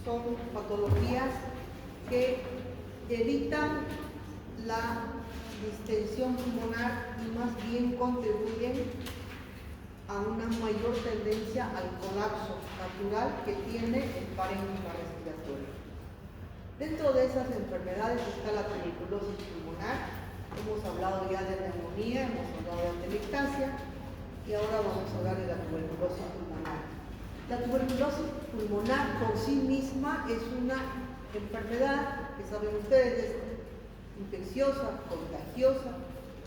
son patologías que evitan la distensión pulmonar y más bien contribuyen a una mayor tendencia al colapso natural que tiene el parénquima respiratorio. Dentro de esas enfermedades está la tuberculosis pulmonar. Hemos hablado ya de neumonía, hemos hablado de atelectasia y ahora vamos a hablar de la tuberculosis pulmonar. La tuberculosis pulmonar por sí misma es una enfermedad que saben ustedes es infecciosa, contagiosa,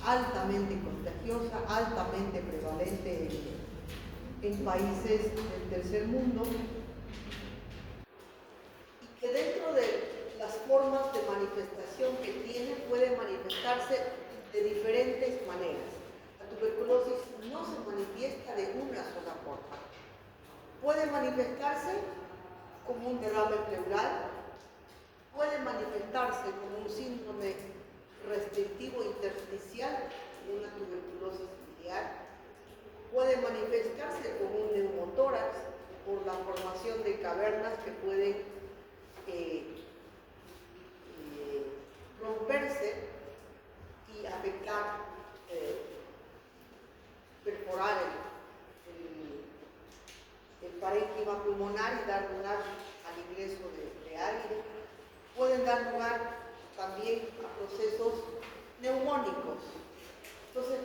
altamente contagiosa, altamente prevalente en países del tercer mundo, y que dentro de las formas de manifestación que tiene puede manifestarse de diferentes maneras. La tuberculosis no se manifiesta de una sola forma. Puede manifestarse como un derrame pleural, puede manifestarse como un síndrome restrictivo intersticial, una tuberculosis biliar, puede manifestarse como un neumotórax por la formación de cavernas que pueden romperse y afectar, perforar el parénquima pulmonar y dar lugar al ingreso de aire. Pueden dar lugar también a procesos neumónicos. Entonces,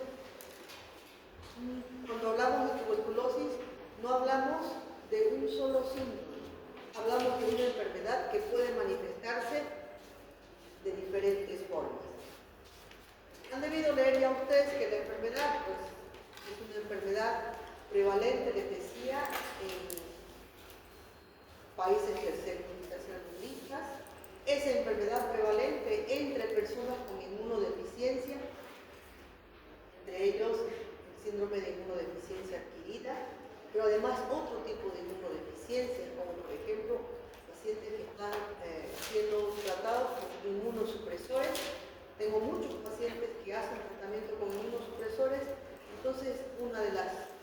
cuando hablamos de tuberculosis, no hablamos de un solo síndrome, hablamos de una enfermedad que puede manifestarse de diferentes formas. Han debido leer ya ustedes que la enfermedad es una enfermedad prevalente, les decía, en países tercermundistas. Es enfermedad prevalente entre personas con inmunodeficiencia, entre ellos el síndrome de inmunodeficiencia adquirida, pero además otro tipo de inmunodeficiencia, como por ejemplo pacientes que están siendo tratados con inmunosupresores. Tengo muchos pacientes que hacen tratamiento con inmunosupresores, entonces una de las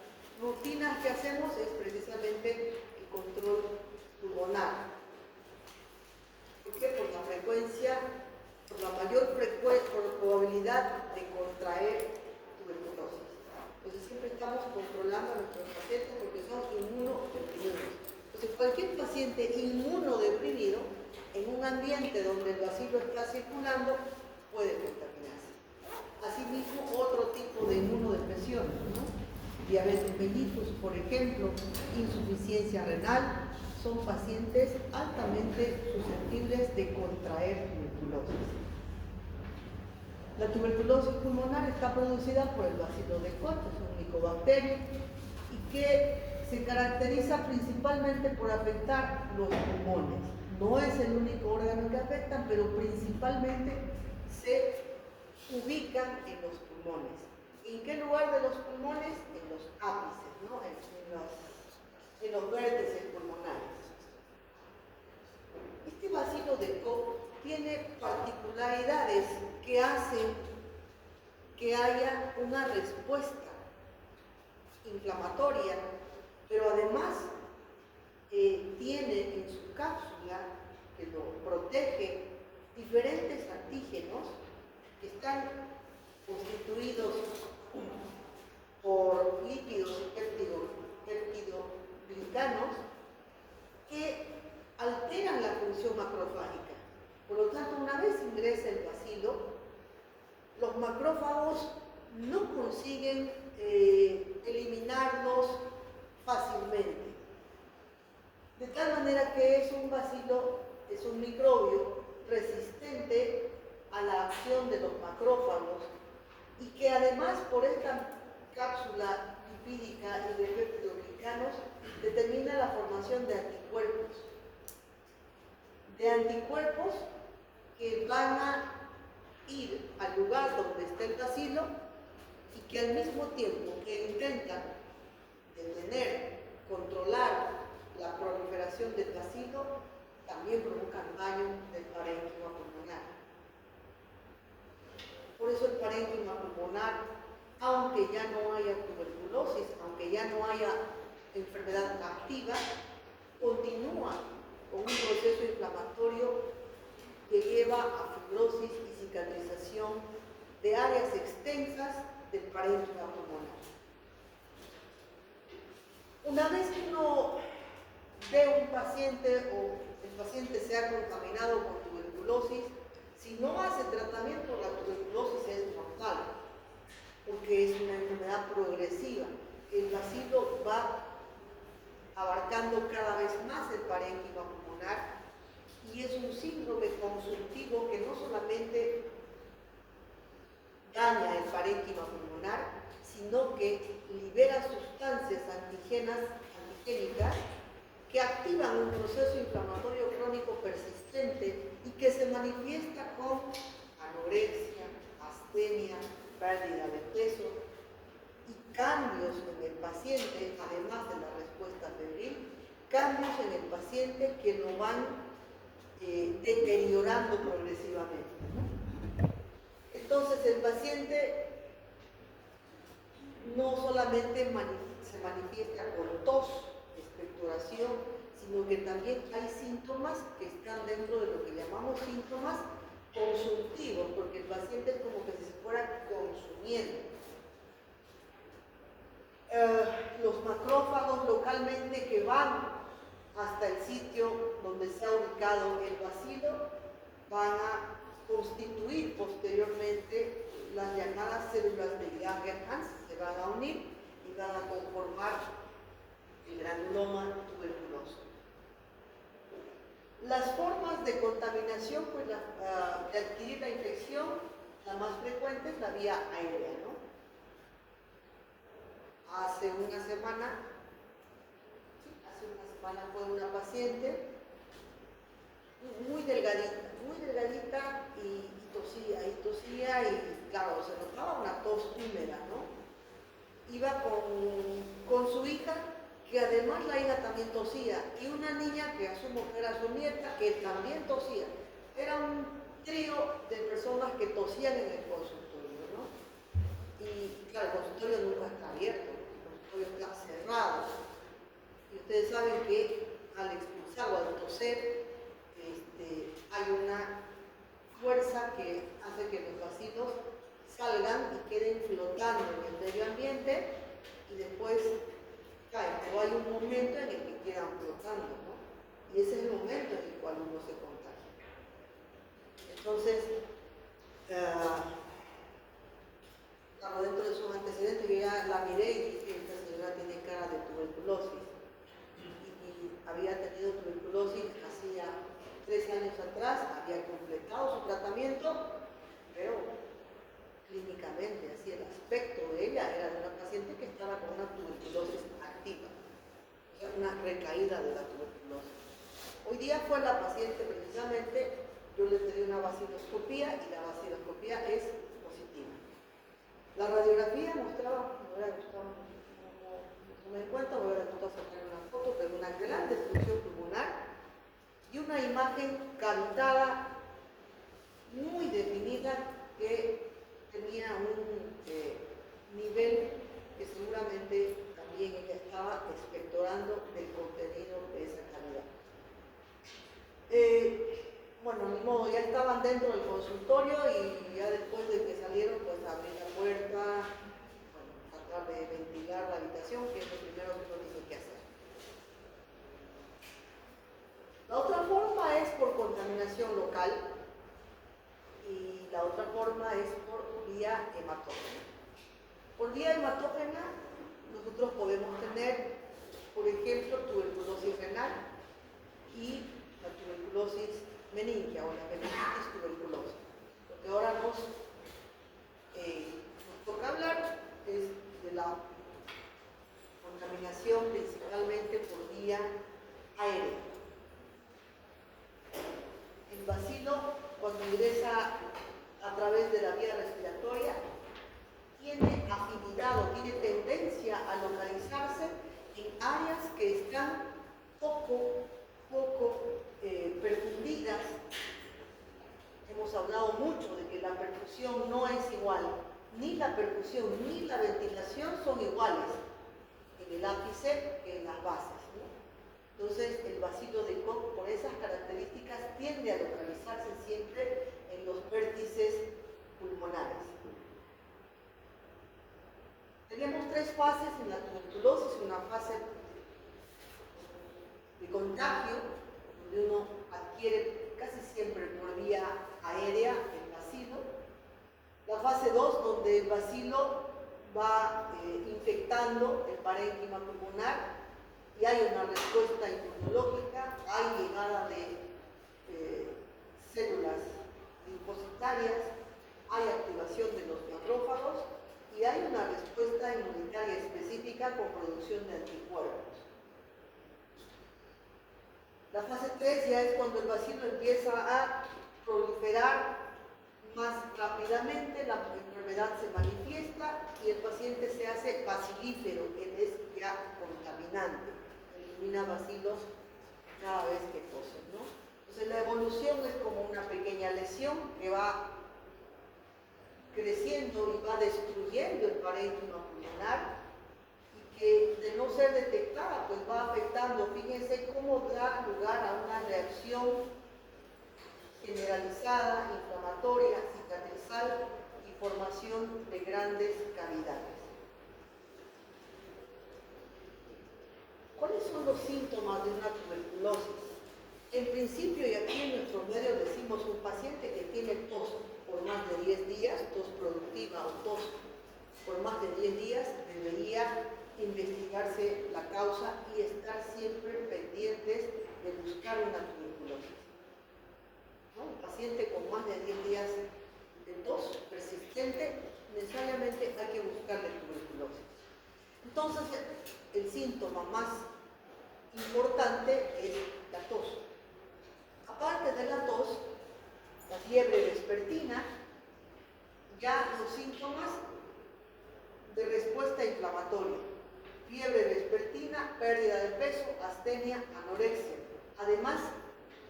rutinas que hacemos es precisamente el control pulmonar. ¿Por qué? Por la frecuencia, por la mayor probabilidad de contraer tuberculosis. Entonces siempre estamos controlando a nuestros pacientes porque son inmunodeprimidos. Entonces cualquier paciente inmunodeprimido en un ambiente donde el bacilo está circulando puede contaminarse. Asimismo, otro tipo de inmunodepresión, ¿no? Diabetes mellitus, por ejemplo, insuficiencia renal, son pacientes altamente susceptibles de contraer tuberculosis. La tuberculosis pulmonar está producida por el bacilo de Koch, es un micobacterio, y que se caracteriza principalmente por afectar los pulmones. No es el único órgano que afectan, pero principalmente se ubican en los pulmones. ¿En qué lugar de los pulmones? En los ápices, ¿no? en los vértices pulmonares. Este bacilo de Koch tiene particularidades que hacen que haya una respuesta inflamatoria, pero además tiene en su cápsula, que lo protege, diferentes antígenos que están constituidos por lípidos y peptidoglicanos que alteran la función macrofágica. Por lo tanto, una vez ingresa el bacilo, los macrófagos no consiguen eliminarlos fácilmente. De tal manera que es un bacilo, es un microbio resistente a la acción de los macrófagos y que además por esta cápsula lipídica y de peptidoglicanos determina la formación de anticuerpos. De anticuerpos que van a ir al lugar donde está el bacilo y que al mismo tiempo que intentan detener, controlar la proliferación del bacilo, también provocan daño del parénquima pulmonar. Por eso el parénquima pulmonar, aunque ya no haya tuberculosis, aunque ya no haya enfermedad activa, continúa con un proceso lleva a fibrosis y cicatrización de áreas extensas del parénquima pulmonar. Una vez que uno ve un paciente o el paciente se ha contaminado con tuberculosis, si no hace tratamiento, la tuberculosis es mortal, porque es una enfermedad progresiva. El bacilo va abarcando cada vez más el parénquima pulmonar y es un síndrome consultivo que no solamente daña el parénquima pulmonar, sino que libera sustancias antigénicas que activan un proceso inflamatorio crónico persistente y que se manifiesta con anorexia, astenia, pérdida de peso y cambios en el paciente, además de la respuesta febril, cambios en el paciente que lo van deteriorando progresivamente. Entonces el paciente no solamente se manifiesta con tos, expectoración, sino que también hay síntomas que están dentro de lo que llamamos síntomas consultivos, porque el paciente es como que se fuera consumiendo. Los macrófagos localmente que van hasta el sitio donde se ha ubicado el bacilo van a constituir posteriormente las llamadas células de Langerhans, se van a unir y van a conformar el granuloma tuberculoso. Las formas de contaminación, pues de adquirir la infección, la más frecuente es la vía aérea, ¿no? Hace una semana fue una paciente muy delgadita y tosía y claro, se notaba una tos húmeda, ¿no? Iba con su hija, que además la hija también tosía, y una niña que asumo que era su nieta, que también tosía. Era un trío de personas que tosían en el consultorio, ¿no? Y claro, el consultorio nunca está abierto, el consultorio está cerrado. Y ustedes saben que al expulsar o al toser, hay una fuerza que hace que los bacilos salgan y queden flotando en el medio ambiente y después caen. O hay un momento en el que quedan flotando, ¿no? Y ese es el momento en el cual uno se contagia. Entonces, claro, dentro de sus antecedentes yo ya la miré y dije, esta señora tiene cara de tuberculosis. Y había tenido tuberculosis hacía 13 años atrás, había completado su tratamiento, pero clínicamente, así el aspecto de ella era de una paciente que estaba con una tuberculosis activa, o sea, una recaída de la tuberculosis. Hoy día fue la paciente precisamente, yo le pedí una vaciloscopía y la vaciloscopía es positiva. La radiografía mostraba, me hubiera gustado, no me cuenta, me hubiera gustado sacar una foto de una gran destrucción pulmonar y una imagen cavitada muy definida que tenía un nivel que seguramente también ella estaba expectorando del contenido de esa cavidad. Bueno, ni modo, ya estaban dentro del consultorio y ya después de que salieron, pues abrí la puerta, bueno, tratar de ventilar la habitación, que es lo primero que uno tiene que hacer. La otra forma es por contaminación local y la otra forma es por vía hematógena. Por vía hematógena nosotros podemos tener, por ejemplo, tuberculosis renal y la tuberculosis meningia o la meningitis tuberculosa. Lo que ahora nos toca hablar es de la contaminación principalmente por vía aérea. El bacilo, cuando ingresa a través de la vía respiratoria, tiene afinidad o tiene tendencia a localizarse en áreas que están poco perfundidas. Hemos hablado mucho de que la perfusión no es igual, ni la perfusión ni la ventilación son iguales en el ápice que en las bases, ¿no? Entonces el bacilo de Koch, por esas características, tiende a localizarse siempre tres fases en la tuberculosis: una fase de contagio, donde uno adquiere casi siempre por vía aérea el bacilo. La fase 2, donde el bacilo va infectando el parénquima pulmonar y hay una respuesta inmunológica, hay llegada de células linfocitarias, hay activación de los macrófagos y hay una respuesta inmunitaria específica con producción de anticuerpos. La fase 3 ya es cuando el bacilo empieza a proliferar más rápidamente, la enfermedad se manifiesta y el paciente se hace bacilífero, él es ya contaminante, elimina bacilos cada vez que tose, ¿no? Entonces la evolución es como una pequeña lesión que va creciendo y va destruyendo el parénquima pulmonar y que, de no ser detectada, pues va afectando. Fíjense cómo da lugar a una reacción generalizada, inflamatoria, cicatrizal y formación de grandes cavidades. ¿Cuáles son los síntomas de una tuberculosis? En principio, y aquí en nuestro medio decimos, un paciente que tiene tos por más de 10 días, tos productiva o tos por más de 10 días, debería investigarse la causa y estar siempre pendientes de buscar una tuberculosis. ¿No? Un paciente con más de 10 días de tos persistente, necesariamente hay que buscarle tuberculosis. Entonces, el síntoma más importante es la tos. Aparte de la tos, la fiebre vespertina, ya los síntomas de respuesta inflamatoria: fiebre vespertina, pérdida de peso, astenia, anorexia. Además,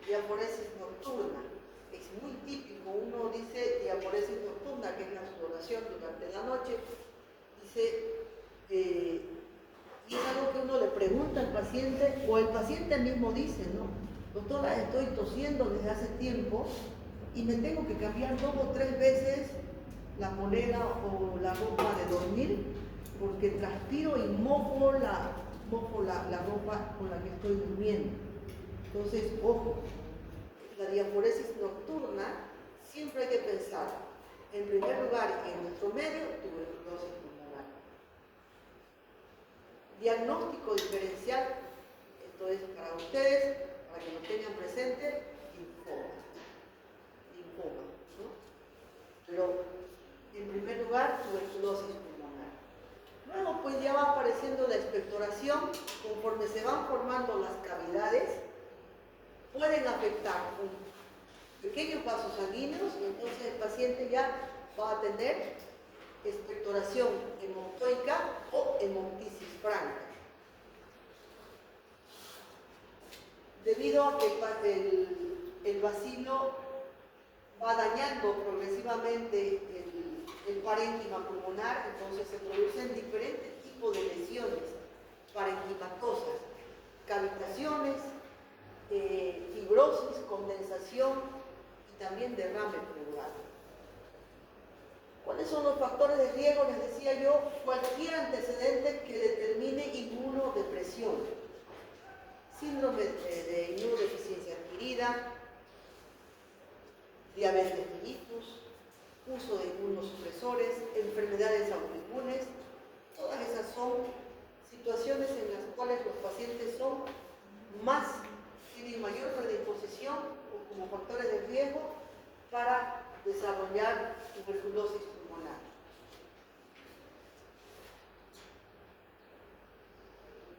diaforesis nocturna. Es muy típico, uno dice diaforesis nocturna, que es la sudoración durante la noche, dice, y es algo que uno le pregunta al paciente, o el paciente mismo dice, ¿no? Doctora, estoy tosiendo desde hace tiempo y me tengo que cambiar 2 o 3 veces la polera o la ropa de dormir porque transpiro y mojo la ropa con la que estoy durmiendo. Entonces, ojo, la diaforesis nocturna siempre hay que pensar, en primer lugar, en nuestro medio, tuberculosis pulmonar. Diagnóstico diferencial, esto es para ustedes, para que lo tengan presente: linfoma, ¿no? Pero en primer lugar, tuberculosis pulmonar. Luego pues ya va apareciendo la expectoración, conforme se van formando las cavidades, pueden afectar un pequeños vasos sanguíneos y entonces el paciente ya va a tener expectoración hemoctoica o hemoptisis franca. Debido a que el bacilo va dañando progresivamente el parénquima pulmonar, entonces se producen diferentes tipos de lesiones parenquimatosas, cavitaciones, fibrosis, condensación y también derrame pleural. ¿Cuáles son los factores de riesgo? Les decía yo, cualquier antecedente que determine inmunodepresión, síndrome de inmunodeficiencia adquirida, diabetes mellitus, uso de inmunosupresores, enfermedades autoinmunes. Todas esas son situaciones en las cuales los pacientes tienen mayor predisposición o como factores de riesgo para desarrollar tuberculosis pulmonar.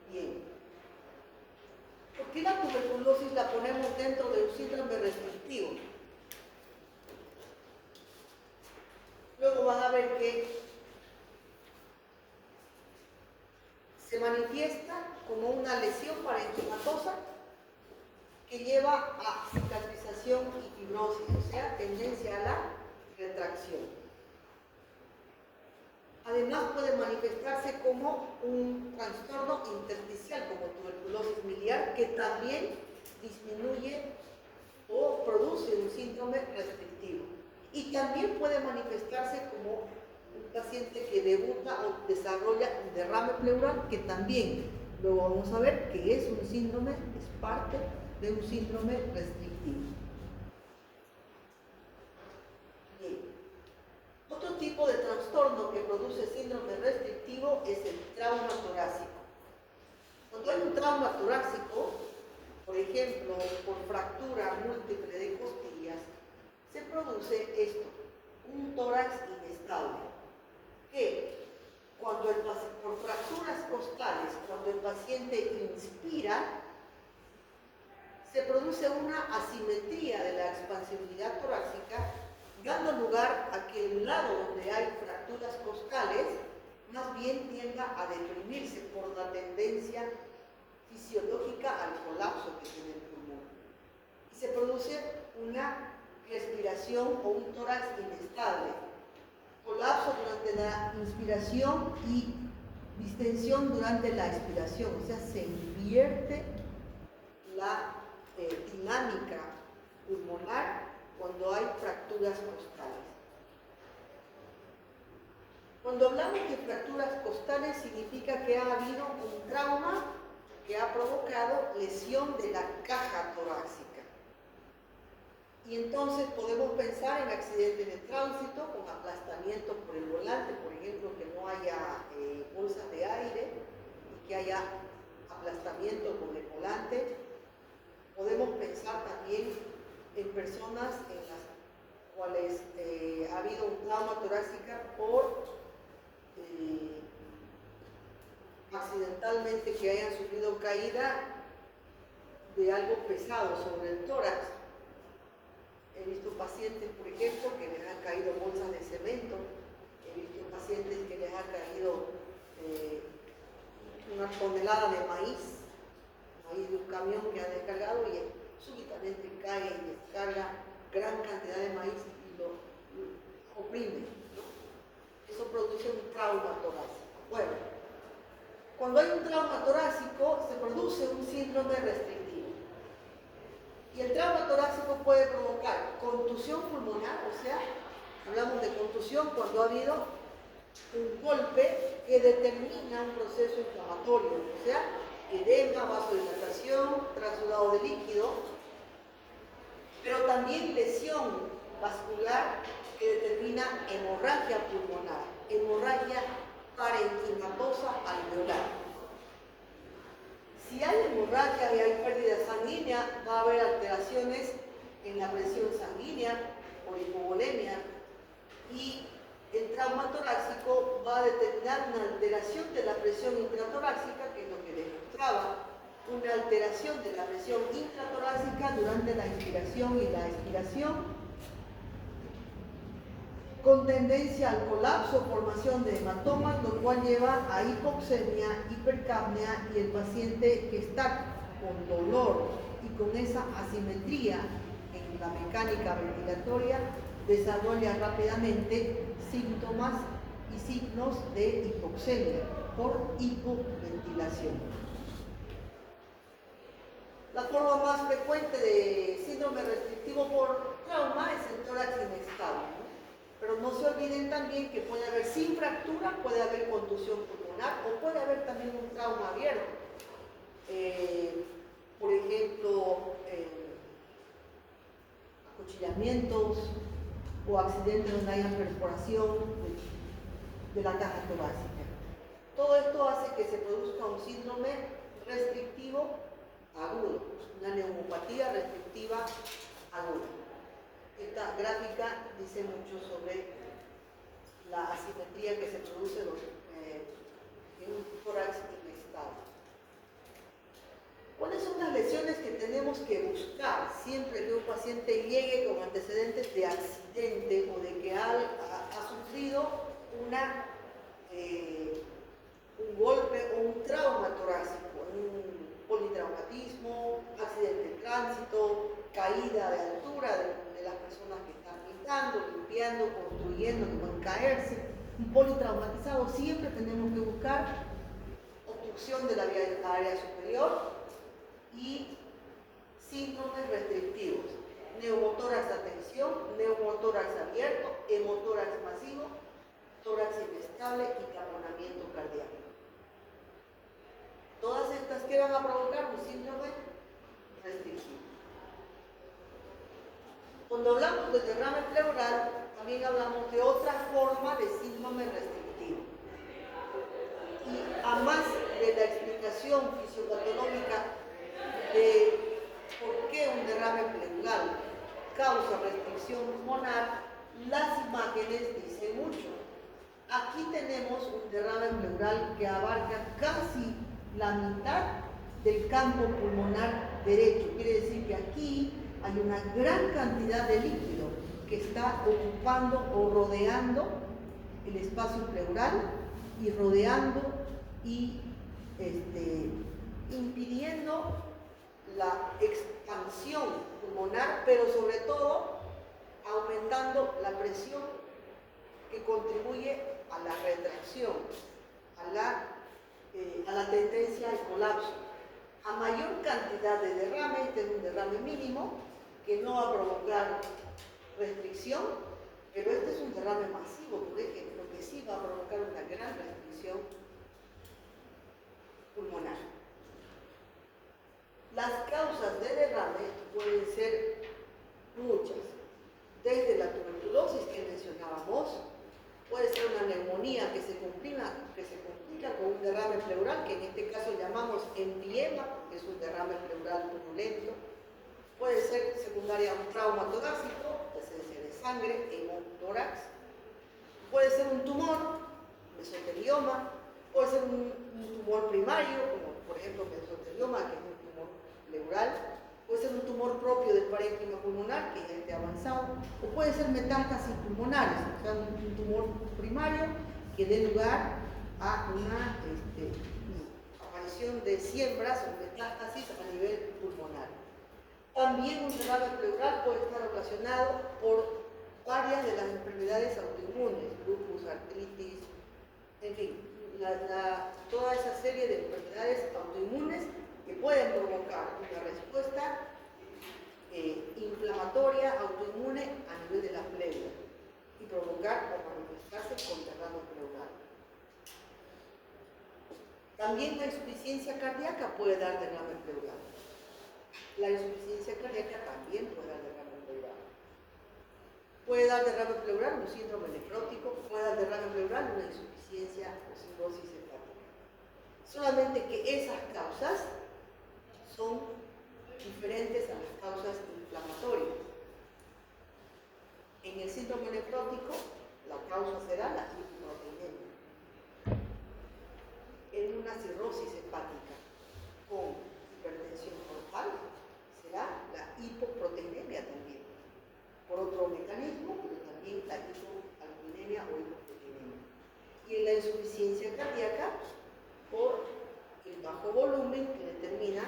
Bien. ¿Por qué la tuberculosis la ponemos dentro de un síndrome restrictivo? Luego van a ver que se manifiesta como una lesión parenquimatosa que lleva a cicatrización y fibrosis, o sea, tendencia a la retracción. Además puede manifestarse como un trastorno intersticial, como tuberculosis miliar, que también disminuye o produce un síndrome restrictivo. Y también puede manifestarse como un paciente que debuta o desarrolla un derrame pleural, que también luego vamos a ver que es un síndrome, es parte de un síndrome restrictivo. Bien. Otro tipo de trastorno que produce síndrome restrictivo es el trauma torácico. Cuando hay un trauma torácico, por ejemplo, por fractura múltiple de costillas, se produce esto, un tórax inestable, que cuando por fracturas costales, cuando el paciente inspira, se produce una asimetría de la expansibilidad torácica, dando lugar a que el lado donde hay fracturas costales más bien tienda a deprimirse por la tendencia fisiológica al colapso que tiene el pulmón. Y se produce una respiración o un tórax inestable, colapso durante la inspiración y distensión durante la expiración, o sea, se invierte la dinámica pulmonar cuando hay fracturas costales. Cuando hablamos de fracturas costales significa que ha habido un trauma que ha provocado lesión de la caja torácica. Y entonces podemos pensar en accidentes de tránsito con aplastamiento por el volante, por ejemplo, que no haya bolsas de aire y que haya aplastamiento con el volante. Podemos pensar también en personas en las cuales ha habido un trauma torácica por accidentalmente que hayan sufrido caída de algo pesado sobre el tórax. He visto pacientes, por ejemplo, que les han caído bolsas de cemento. He visto pacientes que les ha caído una tonelada de maíz de un camión que ha descargado y súbitamente cae y descarga gran cantidad de maíz y lo oprime, ¿no? Eso produce un trauma torácico. Bueno, cuando hay un trauma torácico se produce un síndrome restrictivo. Y el trauma torácico puede provocar contusión pulmonar, o sea, hablamos de contusión cuando ha habido un golpe que determina un proceso inflamatorio, o sea, edema, vasodilatación, trasudado de líquido, pero también lesión vascular que determina hemorragia pulmonar, hemorragia parenquimatosa alveolar. Si hay hemorragia y hay pérdida sanguínea, va a haber alteraciones en la presión sanguínea por hipovolemia y el trauma torácico va a determinar una alteración de la presión intratorácica, que es lo que les mostraba, una alteración de la presión intratorácica durante la inspiración y la expiración, con tendencia al colapso, formación de hematomas, lo cual lleva a hipoxemia, hipercapnia y el paciente que está con dolor y con esa asimetría en la mecánica ventilatoria desarrolla rápidamente síntomas y signos de hipoxemia por hipoventilación. La forma más frecuente de síndrome restrictivo por trauma es el tórax inestable, ¿no? Pero no se olviden también que puede haber sin fractura, puede haber contusión pulmonar o puede haber también un trauma abierto. Por ejemplo, acuchillamientos o accidentes donde haya perforación de la caja torácica. Todo esto hace que se produzca un síndrome restrictivo agudo, una neumopatía restrictiva aguda. Esta gráfica dice mucho sobre la asimetría que se produce en un tórax inestable. ¿Cuáles son las lesiones que tenemos que buscar siempre que un paciente llegue con antecedentes de accidente o de que ha sufrido un golpe o un trauma torácico, un politraumatismo, accidente de tránsito, caída de altura de las personas que están pintando, limpiando, construyendo, que pueden caerse, un politraumatizado? Siempre tenemos que buscar obstrucción de la vía aérea superior y síndromes restrictivos, neumotórax a tensión, neumotórax abierto, hemotórax masivo, tórax irresponsable y taponamiento cardíaco. Todas estas que van a provocar un síndrome restrictivo. Cuando hablamos de derrame pleural, también hablamos de otra forma de síndrome restrictivo. Y a más de la explicación fisiopatológica de por qué un derrame pleural causa restricción pulmonar, las imágenes dicen mucho. Aquí tenemos un derrame pleural que abarca casi la mitad del campo pulmonar derecho. Quiere decir que aquí hay una gran cantidad de líquido que está ocupando o rodeando el espacio pleural y rodeando y impidiendo la expansión pulmonar, pero sobre todo aumentando la presión que contribuye a la retracción, a la tendencia al colapso. A mayor cantidad de derrame, este es un derrame mínimo, que no va a provocar restricción, pero este es un derrame masivo, por ejemplo, que sí va a provocar una gran restricción pulmonar. Las causas de derrame pueden ser muchas, desde la tuberculosis que mencionábamos, puede ser una neumonía que se complica con un derrame pleural, que en este caso llamamos empiema, que es un derrame pleural turbulento. Puede ser secundaria a un trauma torácico, presencia de sangre en un tórax. Puede ser un tumor, mesotelioma. Puede ser un tumor primario, como por ejemplo mesotelioma, que es un tumor pleural. Puede ser un tumor propio del parénquima pulmonar, que ya esté avanzado. O puede ser metástasis pulmonares, o sea, un tumor primario que dé lugar a una aparición de siembras o metástasis a nivel pulmonar. También un derrame pleural puede estar relacionado por varias de las enfermedades autoinmunes, lupus, artritis, en fin, toda esa serie de enfermedades autoinmunes que pueden provocar una respuesta inflamatoria autoinmune a nivel de la pleura y provocar o manifestarse con derrame pleural. También la insuficiencia cardíaca puede dar derrame pleural. La insuficiencia cardíaca también puede dar derrame pleural. Puede dar derrame pleural un síndrome nefrótico, puede dar derrame pleural una insuficiencia o cirrosis hepática. Solamente que esas causas son diferentes a las causas inflamatorias. En el síndrome nefrótico, la causa será la hipoproteinemia. En una cirrosis hepática con hipertensión portal será la hipoproteinemia también, por otro mecanismo, pero también la hipoalbuminemia o hipoproteinemia. Y en la insuficiencia cardíaca, por el bajo volumen que determina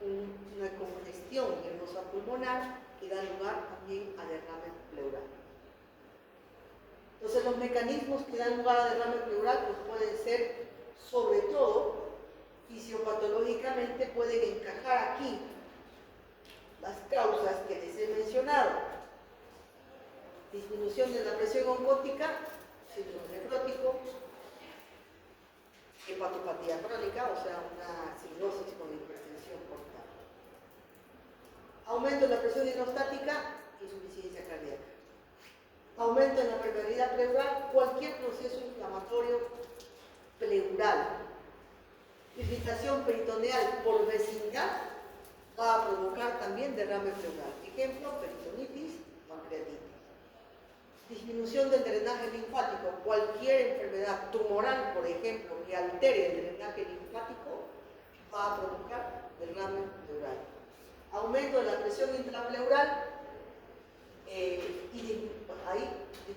una congestión venosa pulmonar que da lugar también a derrame pleural. Entonces, los mecanismos que dan lugar a derrame pleural pues pueden ser, sobre todo, fisiopatológicamente pueden encajar aquí las causas que les he mencionado. Disminución de la presión oncótica, síndrome nefrótico, hepatopatía crónica, o sea, una cirrosis con hipertensión portal. Aumento en la presión hidrostática, insuficiencia cardíaca. Aumento en la permeabilidad pleural, cualquier proceso inflamatorio pleural. Irritación peritoneal por vecindad va a provocar también derrame pleural. Ejemplo, peritonitis, pancreatitis. Disminución del drenaje linfático. Cualquier enfermedad tumoral, por ejemplo, que altere el drenaje linfático, va a provocar derrame pleural. Aumento de la presión intrapleural,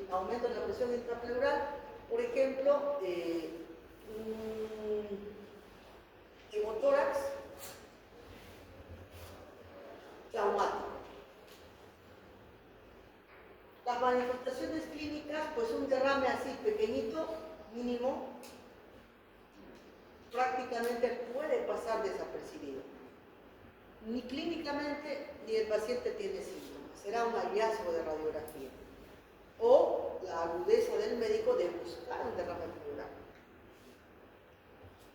aumento de la presión intrapleural, por ejemplo, hemotórax traumático. Las manifestaciones clínicas, pues un derrame así pequeñito, mínimo, prácticamente puede pasar desapercibido. Ni clínicamente ni el paciente tiene síntomas, será un hallazgo de radiografía. o la agudeza del médico de buscar un derrame pleural.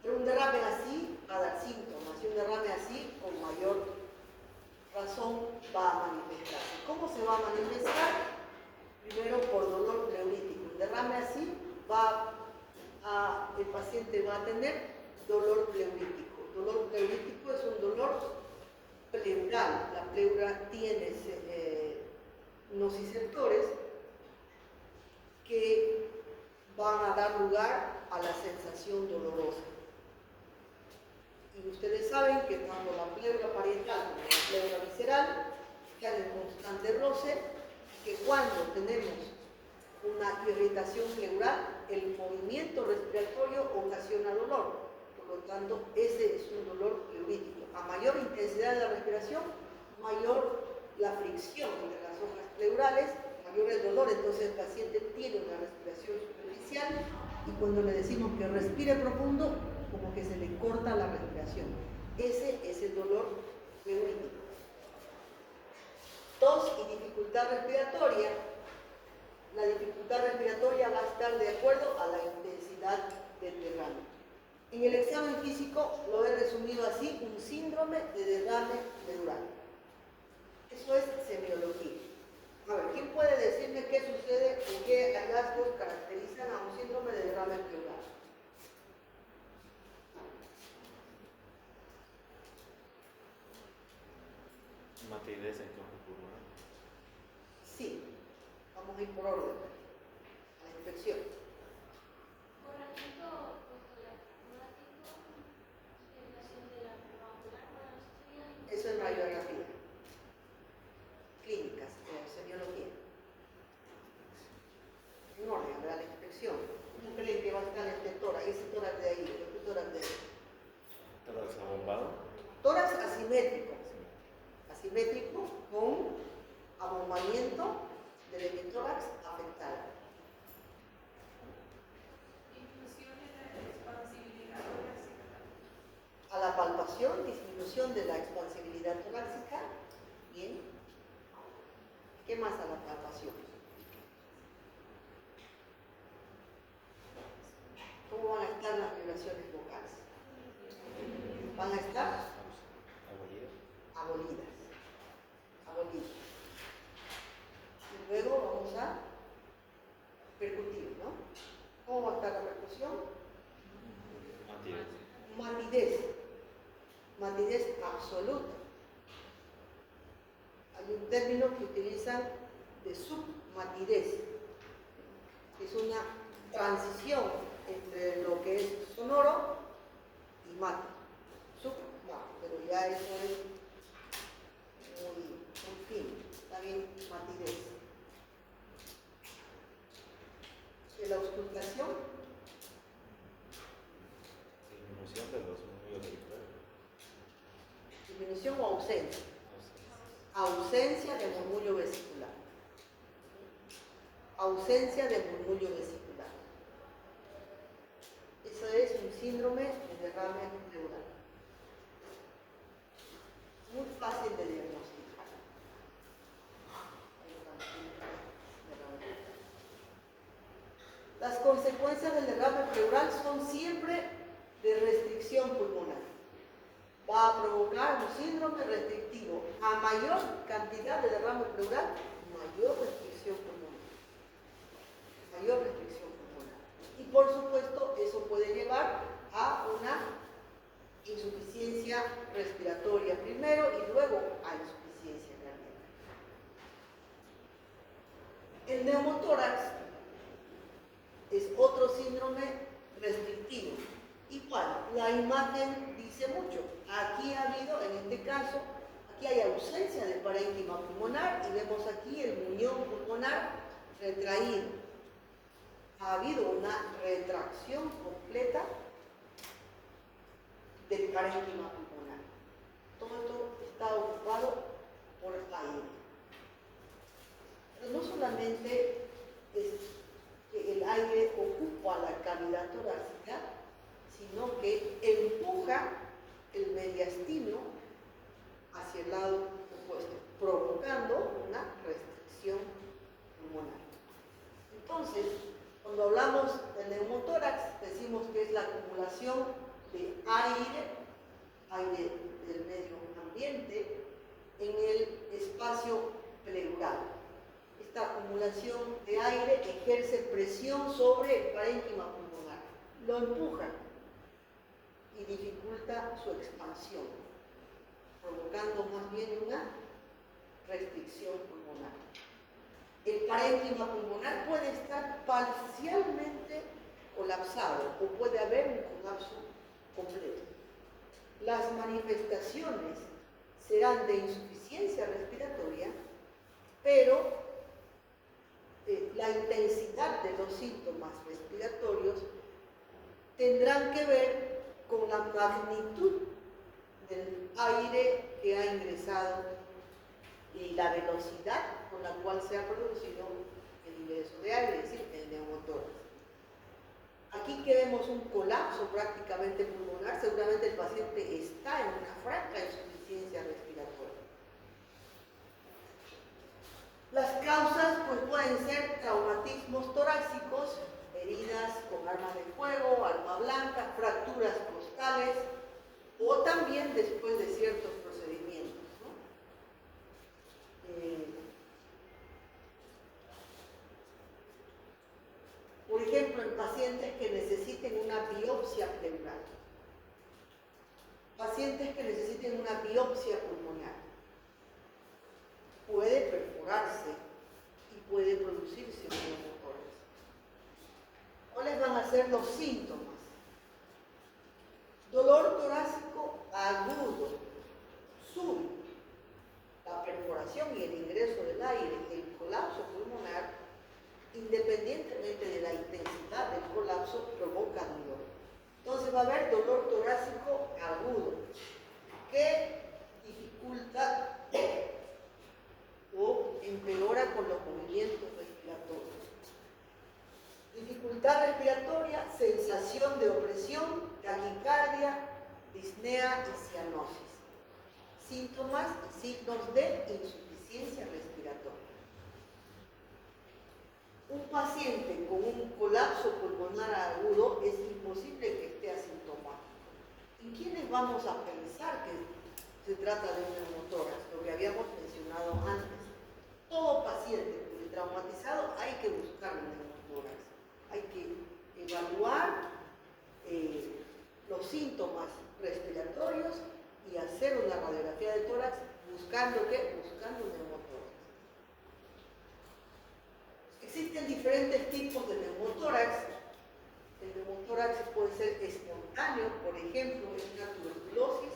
Pero un derrame así va a dar síntomas, y un derrame así con mayor razón va a manifestarse. ¿Cómo se va a manifestar? Primero por dolor pleurítico. Un derrame así el paciente va a tener dolor pleurítico. Dolor pleurítico es un dolor pleural. La pleura tiene nociceptores que van a dar lugar a la sensación dolorosa. Y ustedes saben que tanto la pleura parietal como la pleura visceral están en constante roce, que cuando tenemos una irritación pleural, el movimiento respiratorio ocasiona dolor. Por lo tanto, ese es un dolor pleurítico. A mayor intensidad de la respiración, mayor la fricción entre las hojas pleurales, mayor el dolor. Entonces el paciente tiene una respiración superficial y cuando le decimos que respire profundo, como que se le corta la respiración. Ese es el dolor pleurítico. Tos y dificultad respiratoria. La dificultad respiratoria va a estar de acuerdo a la intensidad del derrame. En el examen físico lo he resumido así: un síndrome de derrame pleural. Eso es semiología. A ver, ¿quién puede decirme qué sucede o qué hallazgos caracterizan a un síndrome de derrame pleural? Matidez en campo pulmonar. Sí, vamos a ir por orden. A la infección. Eso es radiografía. Clínicas, semiología. En orden, ¿verdad? La infección. ¿Cómo creen que va a estar este tórax? Ese tórax de ahí, este tórax de ahí. Tórax abombado. Tórax asimétrico. Asimétrico con abombamiento del hemitórax afectado. A la palpación, disminución de la expansibilidad torácica. Bien. ¿Qué más a la palpación? ¿Cómo van a estar las vibraciones vocales? Van a estar abolidas. Y luego vamos a percutir, ¿no? ¿Cómo va a estar la percusión? Matidez absoluta. Hay un término que utilizan de submatidez. Es una transición entre lo que es sonoro y mate. Submate, pero ya eso es muy fino. Está bien, matidez. ¿Y la auscultación? Disminución de los músculos del cuerpo. Disminución o ausencia. Ausencia de murmullo vesicular. Ausencia de murmullo vesicular. Eso es un síndrome de derrame pleural. Muy fácil de diagnosticar. Las consecuencias del derrame pleural son siempre de restricción pulmonar. Va a provocar un síndrome restrictivo. A mayor cantidad de derrame pleural, mayor restricción pulmonar. Mayor restricción pulmonar. Y por supuesto, eso puede llevar a una insuficiencia respiratoria primero y luego a insuficiencia cardíaca. El neumotórax es otro síndrome restrictivo. Igual, la imagen dice mucho. Aquí ha habido, en este caso, aquí hay ausencia de parénquima pulmonar y vemos aquí el muñón pulmonar retraído. Ha habido una retracción completa del parénquima pulmonar. Todo esto está ocupado por aire. Pero no solamente es que el aire ocupa la cavidad torácica, sino que empuja el mediastino hacia el lado opuesto, provocando una restricción pulmonar. hablamos del neumotórax, decimos que es la acumulación de aire del medio ambiente en el espacio pleural. Esta acumulación de aire ejerce presión sobre el parénquima pulmonar, lo empuja y dificulta su expansión, provocando más bien una restricción pulmonar. El parénquima pulmonar puede estar parcialmente colapsado o puede haber un colapso completo. Las manifestaciones serán de insuficiencia respiratoria, pero la intensidad de los síntomas respiratorios tendrán que ver con la magnitud del aire que ha ingresado y la velocidad con la cual se ha producido el ingreso de aire, es decir, el neumotórax. Aquí que vemos un colapso prácticamente pulmonar, seguramente el paciente está en una franca insuficiencia respiratoria. Las causas pues, pueden ser traumatismos torácicos, heridas con armas de fuego, arma blanca, fracturas costales o también después de ciertos procedimientos, ¿no? Por ejemplo, en pacientes que necesiten una biopsia pleural, pacientes que necesiten una biopsia pulmonar, puede perforarse y puede producirse un neumotórax. ¿Cuáles van a ser los síntomas? Dolor torácico agudo, súbito, la perforación y el ingreso del aire, el colapso pulmonar, independientemente de la intensidad del colapso, provoca dolor. Entonces va a haber dolor torácico agudo, que dificulta o empeora con los movimientos respiratorios. Dificultad respiratoria, sensación de opresión, taquicardia, disnea y cianosis. Síntomas y signos de insuficiencia respiratoria. Un paciente con un colapso pulmonar agudo es imposible que esté asintomático. ¿En quiénes vamos a pensar que se trata de un neumotórax? Lo que habíamos mencionado antes. Todo paciente traumatizado hay que buscar un neumotórax. Hay que evaluar los síntomas respiratorios y hacer una radiografía de tórax buscando ¿qué? Buscando un neumotórax. Existen diferentes tipos de neumotórax. El neumotórax puede ser espontáneo, por ejemplo, en una tuberculosis,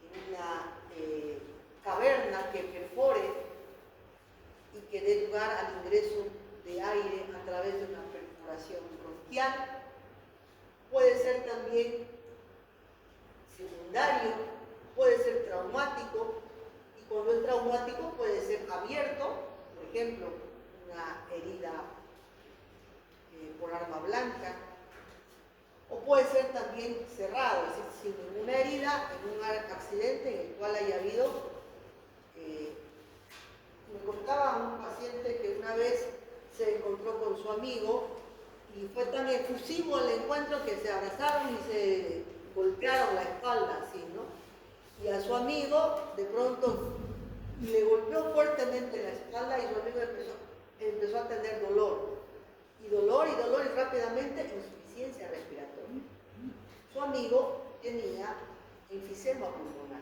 en una caverna que perfore y que dé lugar al ingreso de aire a través de una perforación bronquial. Puede ser también secundario, puede ser traumático, y cuando es traumático puede ser abierto, por ejemplo, una herida por arma blanca, o puede ser también cerrado, es decir, sin ninguna herida, en un accidente en el cual haya habido. Me contaba un paciente que una vez se encontró con su amigo y fue tan efusivo el encuentro que se abrazaron y se golpearon la espalda, así, ¿no? Y a su amigo de pronto le golpeó fuertemente la espalda y su amigo empezó a tener dolor y rápidamente insuficiencia respiratoria. Su amigo tenía enfisema pulmonar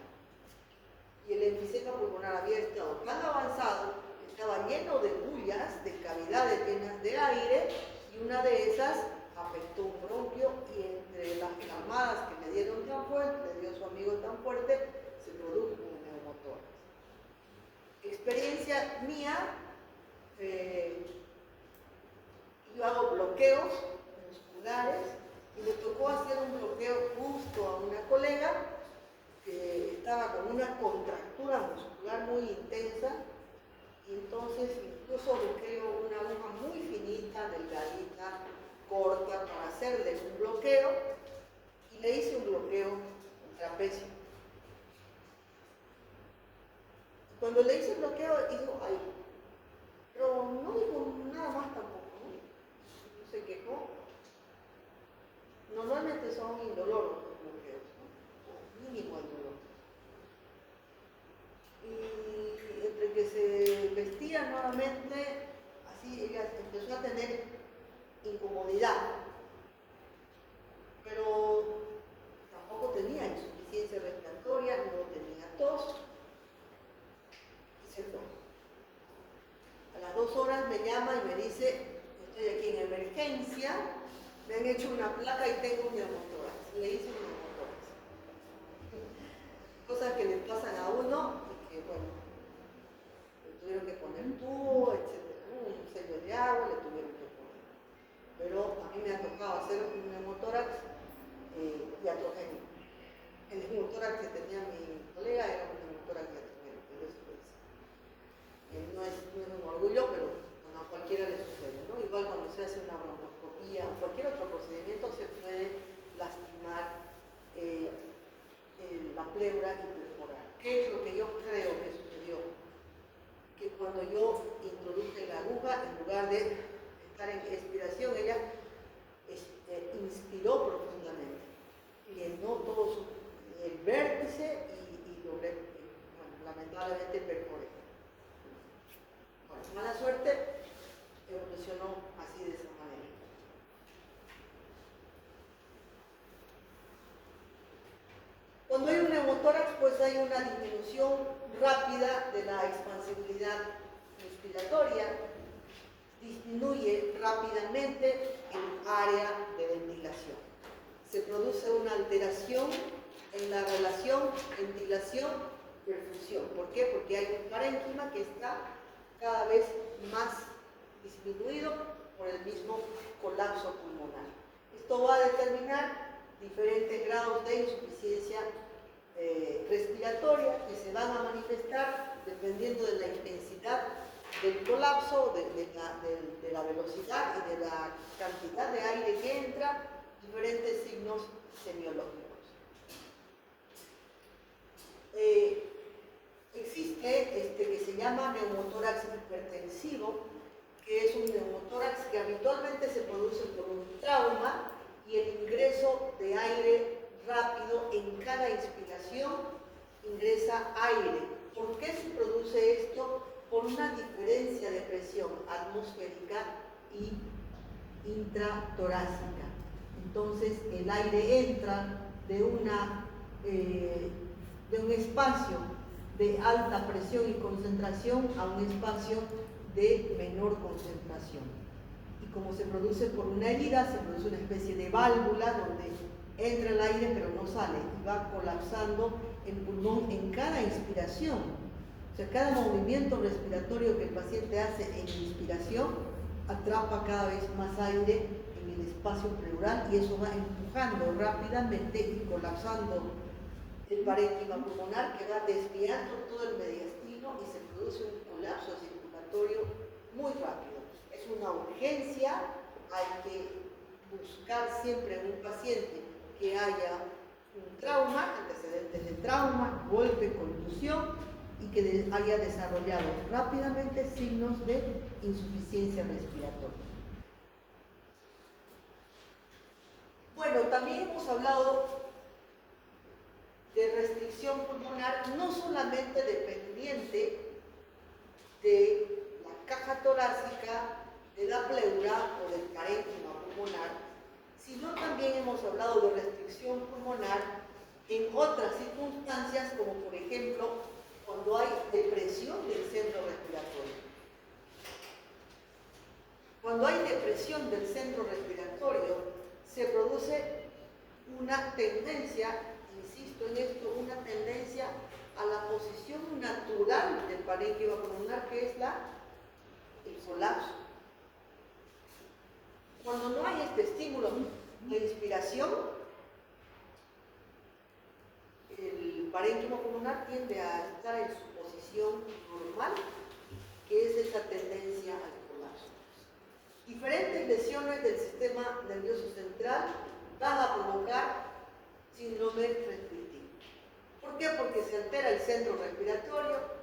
y el enfisema pulmonar había estado tan avanzado, estaba lleno de bullas, de cavidades llenas de aire, y una de esas afectó un bronquio, y entre las camadas que le dieron tan fuerte, le dio a su amigo tan fuerte, se produjo un neumotórax. Experiencia mía, yo hago bloqueos musculares y me tocó hacer un bloqueo justo a una colega que estaba con una contractura muscular muy intensa, y entonces incluso bloqueo una aguja muy finita, delgadita, corta, para hacerle un bloqueo, y le hice un bloqueo trapecio. Cuando le hice el bloqueo, dijo, ay, pero no dijo nada más tampoco, ¿no? No se quejó. día nuevamente, así ella empezó a tener incomodidad, pero tampoco tenía insuficiencia respiratoria, no tenía tos, y se fue. A las 2 horas me llama y me dice, estoy aquí en emergencia, me han hecho una placa y tengo un neumotórax. Le hice un neumotórax. Cosas que le pasan a uno y que, bueno, le tuvieron que poner tubo, etc. Un sello de agua le tuvieron que poner. Pero a mí me ha tocado hacer un neumotórax iatrogénico. El neumotórax que tenía mi colega era un neumotórax iatrogénico, pero eso lo hice. No es un orgullo, pero a cualquiera le sucede, ¿no? Igual cuando se hace una broncoescopía o cualquier otro procedimiento se puede lastimar la pleura y perforar. ¿Qué es lo que yo creo que sucedió? Que cuando yo introduje la aguja, en lugar de estar en expiración, ella inspiró profundamente, llenó todo el vértice y bueno, lamentablemente perforé. Bueno, mala suerte, evolucionó así de esa manera. Cuando hay un neumotórax, pues hay una disminución rápida de la expansibilidad respiratoria, disminuye rápidamente el área de ventilación. Se produce una alteración en la relación ventilación-perfusión. ¿Por qué? Porque hay un parénquima que está cada vez más disminuido por el mismo colapso pulmonar. Esto va a determinar diferentes grados de insuficiencia respiratoria que se van a manifestar dependiendo de la intensidad del colapso, de la velocidad y de la cantidad de aire que entra, diferentes signos semiológicos. Existe que se llama neumotórax hipertensivo, que es un neumotórax que habitualmente se produce por un trauma y el ingreso de aire rápido en cada inspiración ingresa aire. ¿Por qué se produce esto? Por una diferencia de presión atmosférica y intratorácica. Entonces el aire entra de un espacio de alta presión y concentración a un espacio de menor concentración. Y como se produce por una herida, se produce una especie de válvula donde entra el aire pero no sale y va colapsando el pulmón en cada inspiración. O sea, cada movimiento respiratorio que el paciente hace en inspiración atrapa cada vez más aire en el espacio pleural y eso va empujando rápidamente y colapsando el parénquima pulmonar, que va desviando todo el mediastino y se produce un colapso circulatorio muy rápido. Es una urgencia, hay que buscar siempre en un paciente que haya un trauma, antecedentes de trauma, golpe, contusión y que haya desarrollado rápidamente signos de insuficiencia respiratoria. Bueno, también hemos hablado de restricción pulmonar no solamente dependiente de la caja torácica, de la pleura o del parénquima pulmonar, sino también hemos hablado de restricción pulmonar en otras circunstancias, como por ejemplo cuando hay depresión del centro respiratorio. Cuando hay depresión del centro respiratorio, se produce una tendencia, insisto en esto, una tendencia a la posición natural del parénquima pulmonar, que es el colapso. Cuando no hay este estímulo de inspiración, el parénquima pulmonar tiende a estar en su posición normal, que es esa tendencia al colapso. Diferentes lesiones del sistema nervioso central van a provocar síndrome restrictivo. ¿Por qué? Porque se altera el centro respiratorio,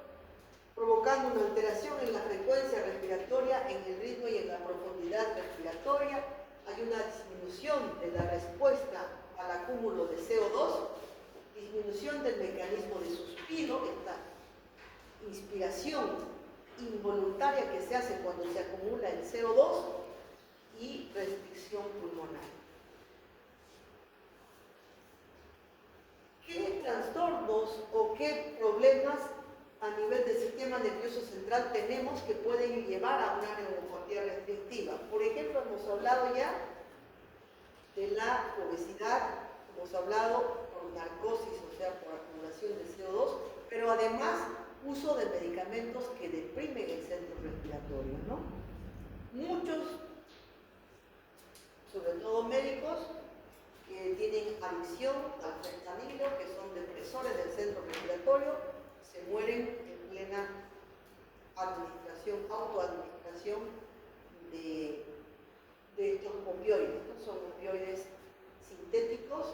provocando una alteración en la frecuencia respiratoria, en el ritmo y en la profundidad respiratoria. Hay una disminución de la respuesta al acúmulo de CO2, disminución del mecanismo de suspiro, esta inspiración involuntaria que se hace cuando se acumula el CO2 y restricción pulmonar. ¿Qué trastornos o qué problemas a nivel del sistema nervioso central tenemos que pueden llevar a una neuropatía restrictiva? Por ejemplo, hemos hablado ya de la obesidad, hemos hablado por narcosis, o sea, por acumulación de CO2, pero además uso de medicamentos que deprimen el centro respiratorio, ¿no? Muchos, sobre todo médicos, que tienen adicción al fentanilo, que son depresores del centro respiratorio, se mueren en plena autoadministración de estos opioides, ¿no? Son opioides sintéticos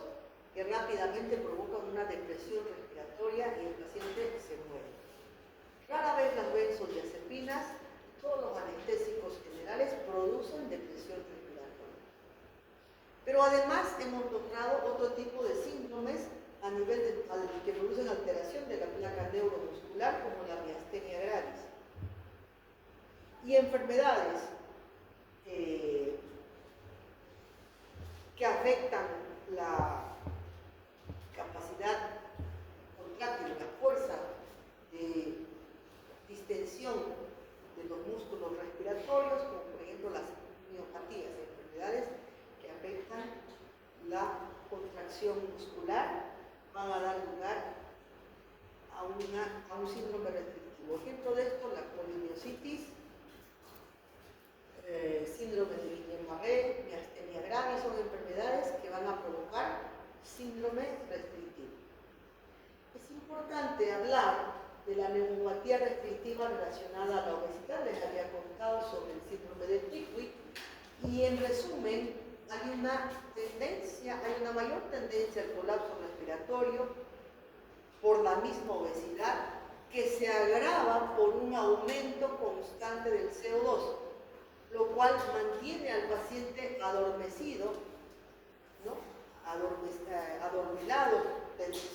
que rápidamente provocan una depresión respiratoria y el paciente se muere. Rara vez las benzodiazepinas, todos los anestésicos generales producen depresión respiratoria. Pero además hemos encontrado otro tipo de síndromes a nivel que producen alteración de la placa neuromuscular, como la miastenia gravis. Y enfermedades que afectan la capacidad contráctil, la fuerza de distensión de los músculos respiratorios, como por ejemplo las miopatías, enfermedades que afectan la contracción muscular, van a dar lugar a un síndrome restrictivo. Ejemplo de esto, la polimiositis, síndrome de Guillain-Barré, miastenia gravis, son enfermedades que van a provocar síndrome restrictivo. Es importante hablar de la neuropatía restrictiva relacionada a la obesidad. Les había contado sobre el síndrome de Pickwick y en resumen hay una mayor tendencia al colapso respiratorio por la misma obesidad, que se agrava por un aumento constante del CO2, lo cual mantiene al paciente adormecido, ¿no? Adormilado,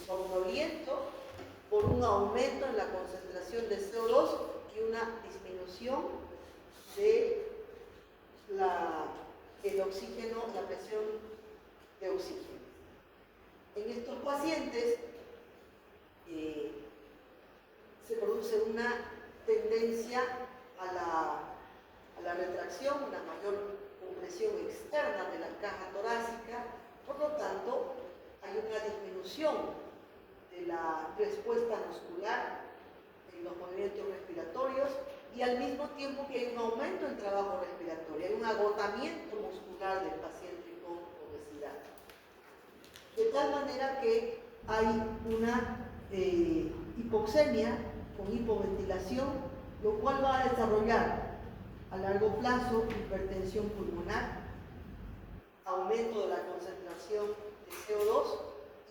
somnoliento, por un aumento en la concentración de CO2 y una disminución de el oxígeno, la presión de oxígeno. En estos pacientes se produce una tendencia a la retracción, una mayor compresión externa de la caja torácica, por lo tanto hay una disminución de la respuesta muscular en los movimientos respiratorios y al mismo tiempo que hay un aumento en trabajo respiratorio, hay un agotamiento muscular del paciente con obesidad. De tal manera que hay una hipoxemia con hipoventilación, lo cual va a desarrollar a largo plazo hipertensión pulmonar, aumento de la concentración de CO2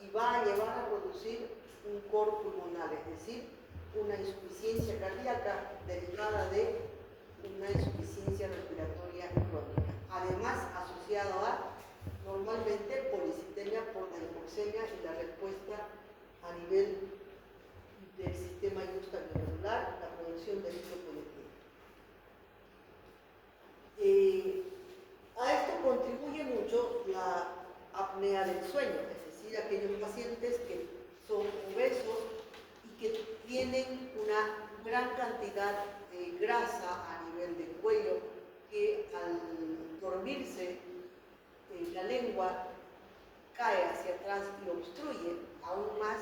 y va a llevar a producir un cor pulmonar, es decir, una insuficiencia cardíaca derivada de una insuficiencia respiratoria crónica. Además, asociado a normalmente policitemia por la hipoxemia y la respuesta a nivel del sistema intervencelular, la producción de eritropoyetina. A esto contribuye mucho la apnea del sueño, es decir, aquellos pacientes que son obesos y que tienen una gran cantidad de grasa a nivel del cuello, que al dormirse la lengua cae hacia atrás y obstruye aún más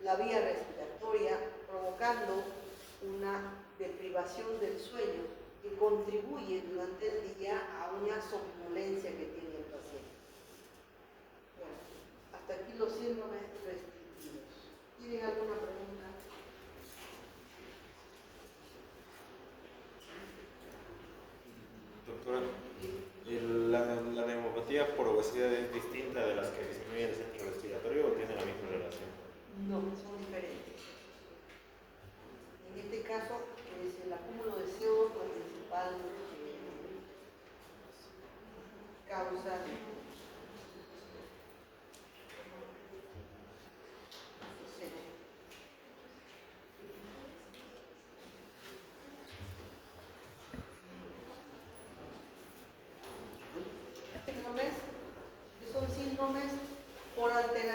la vía respiratoria, provocando una deprivación del sueño que contribuye durante el día a una somnolencia que tiene el paciente. Bueno, hasta aquí los síndromes restrictivos. ¿Tienen alguna pregunta? Doctora, ¿la neuropatía por obesidad es distinta de las que disminuyen el centro respiratorio o tiene la misma relación? No, son diferentes. En este caso, es el acúmulo de CO2 la principal causa de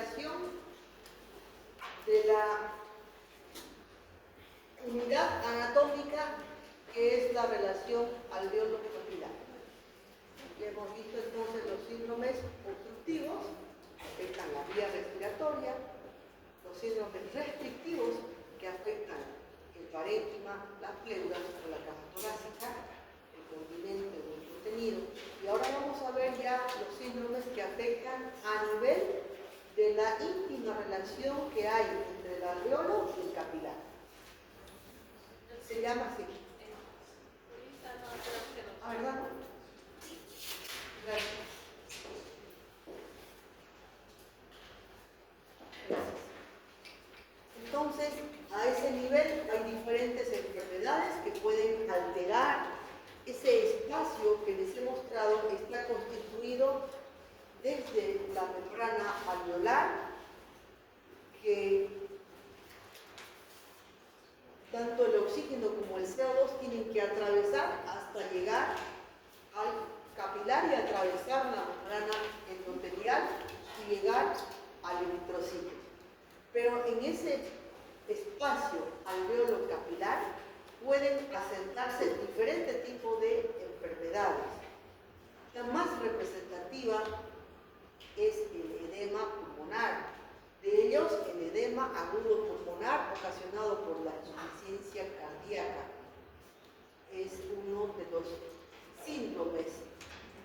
relación de la unidad anatómica que es la relación alveolo-capilar. Ya hemos visto entonces los síndromes obstructivos, que afectan la vía respiratoria, los síndromes restrictivos, que afectan el parénquima, las pleuras o la caja torácica, el continente o el contenido. Y ahora vamos a ver ya los síndromes que afectan a nivel de la íntima relación que hay entre el alveolo y el capilar. Se llama así. ¿Ah, verdad? Gracias. Entonces, a ese nivel hay diferentes enfermedades que pueden alterar ese espacio que les he mostrado. Está constituido desde la membrana alveolar, que tanto el oxígeno como el CO2 tienen que atravesar hasta llegar al capilar y atravesar la membrana endotelial y llegar al eritrocito. Pero en ese espacio alveolo capilar pueden asentarse diferentes tipos de enfermedades. La más representativa es el edema pulmonar. De ellos, el edema agudo pulmonar ocasionado por la insuficiencia cardíaca es uno de los síndromes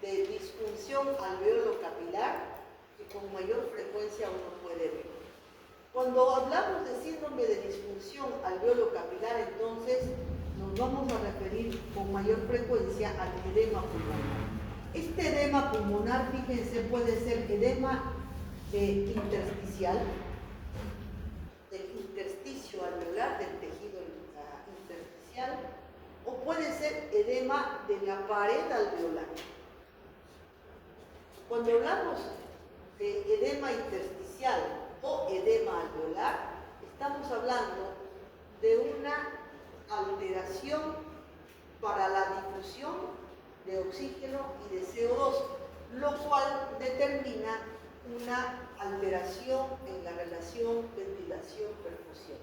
de disfunción alveolo-capilar que con mayor frecuencia uno puede ver. Cuando hablamos de síndrome de disfunción alveolo-capilar, entonces nos vamos a referir con mayor frecuencia al edema pulmonar. Este edema pulmonar, fíjense, puede ser edema intersticial, del intersticio alveolar, del tejido intersticial, o puede ser edema de la pared alveolar. Cuando hablamos de edema intersticial o edema alveolar, estamos hablando de una alteración para la difusión de oxígeno y de CO2, lo cual determina una alteración en la relación ventilación-perfusión.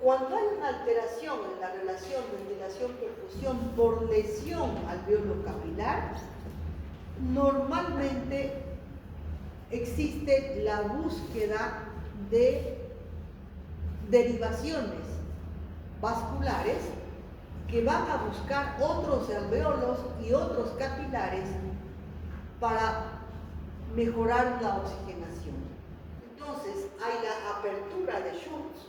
Cuando hay una alteración en la relación ventilación-perfusión por lesión alveolo-capilar, normalmente existe la búsqueda de derivaciones vasculares que van a buscar otros alveolos y otros capilares para mejorar la oxigenación. Entonces hay la apertura de shunts,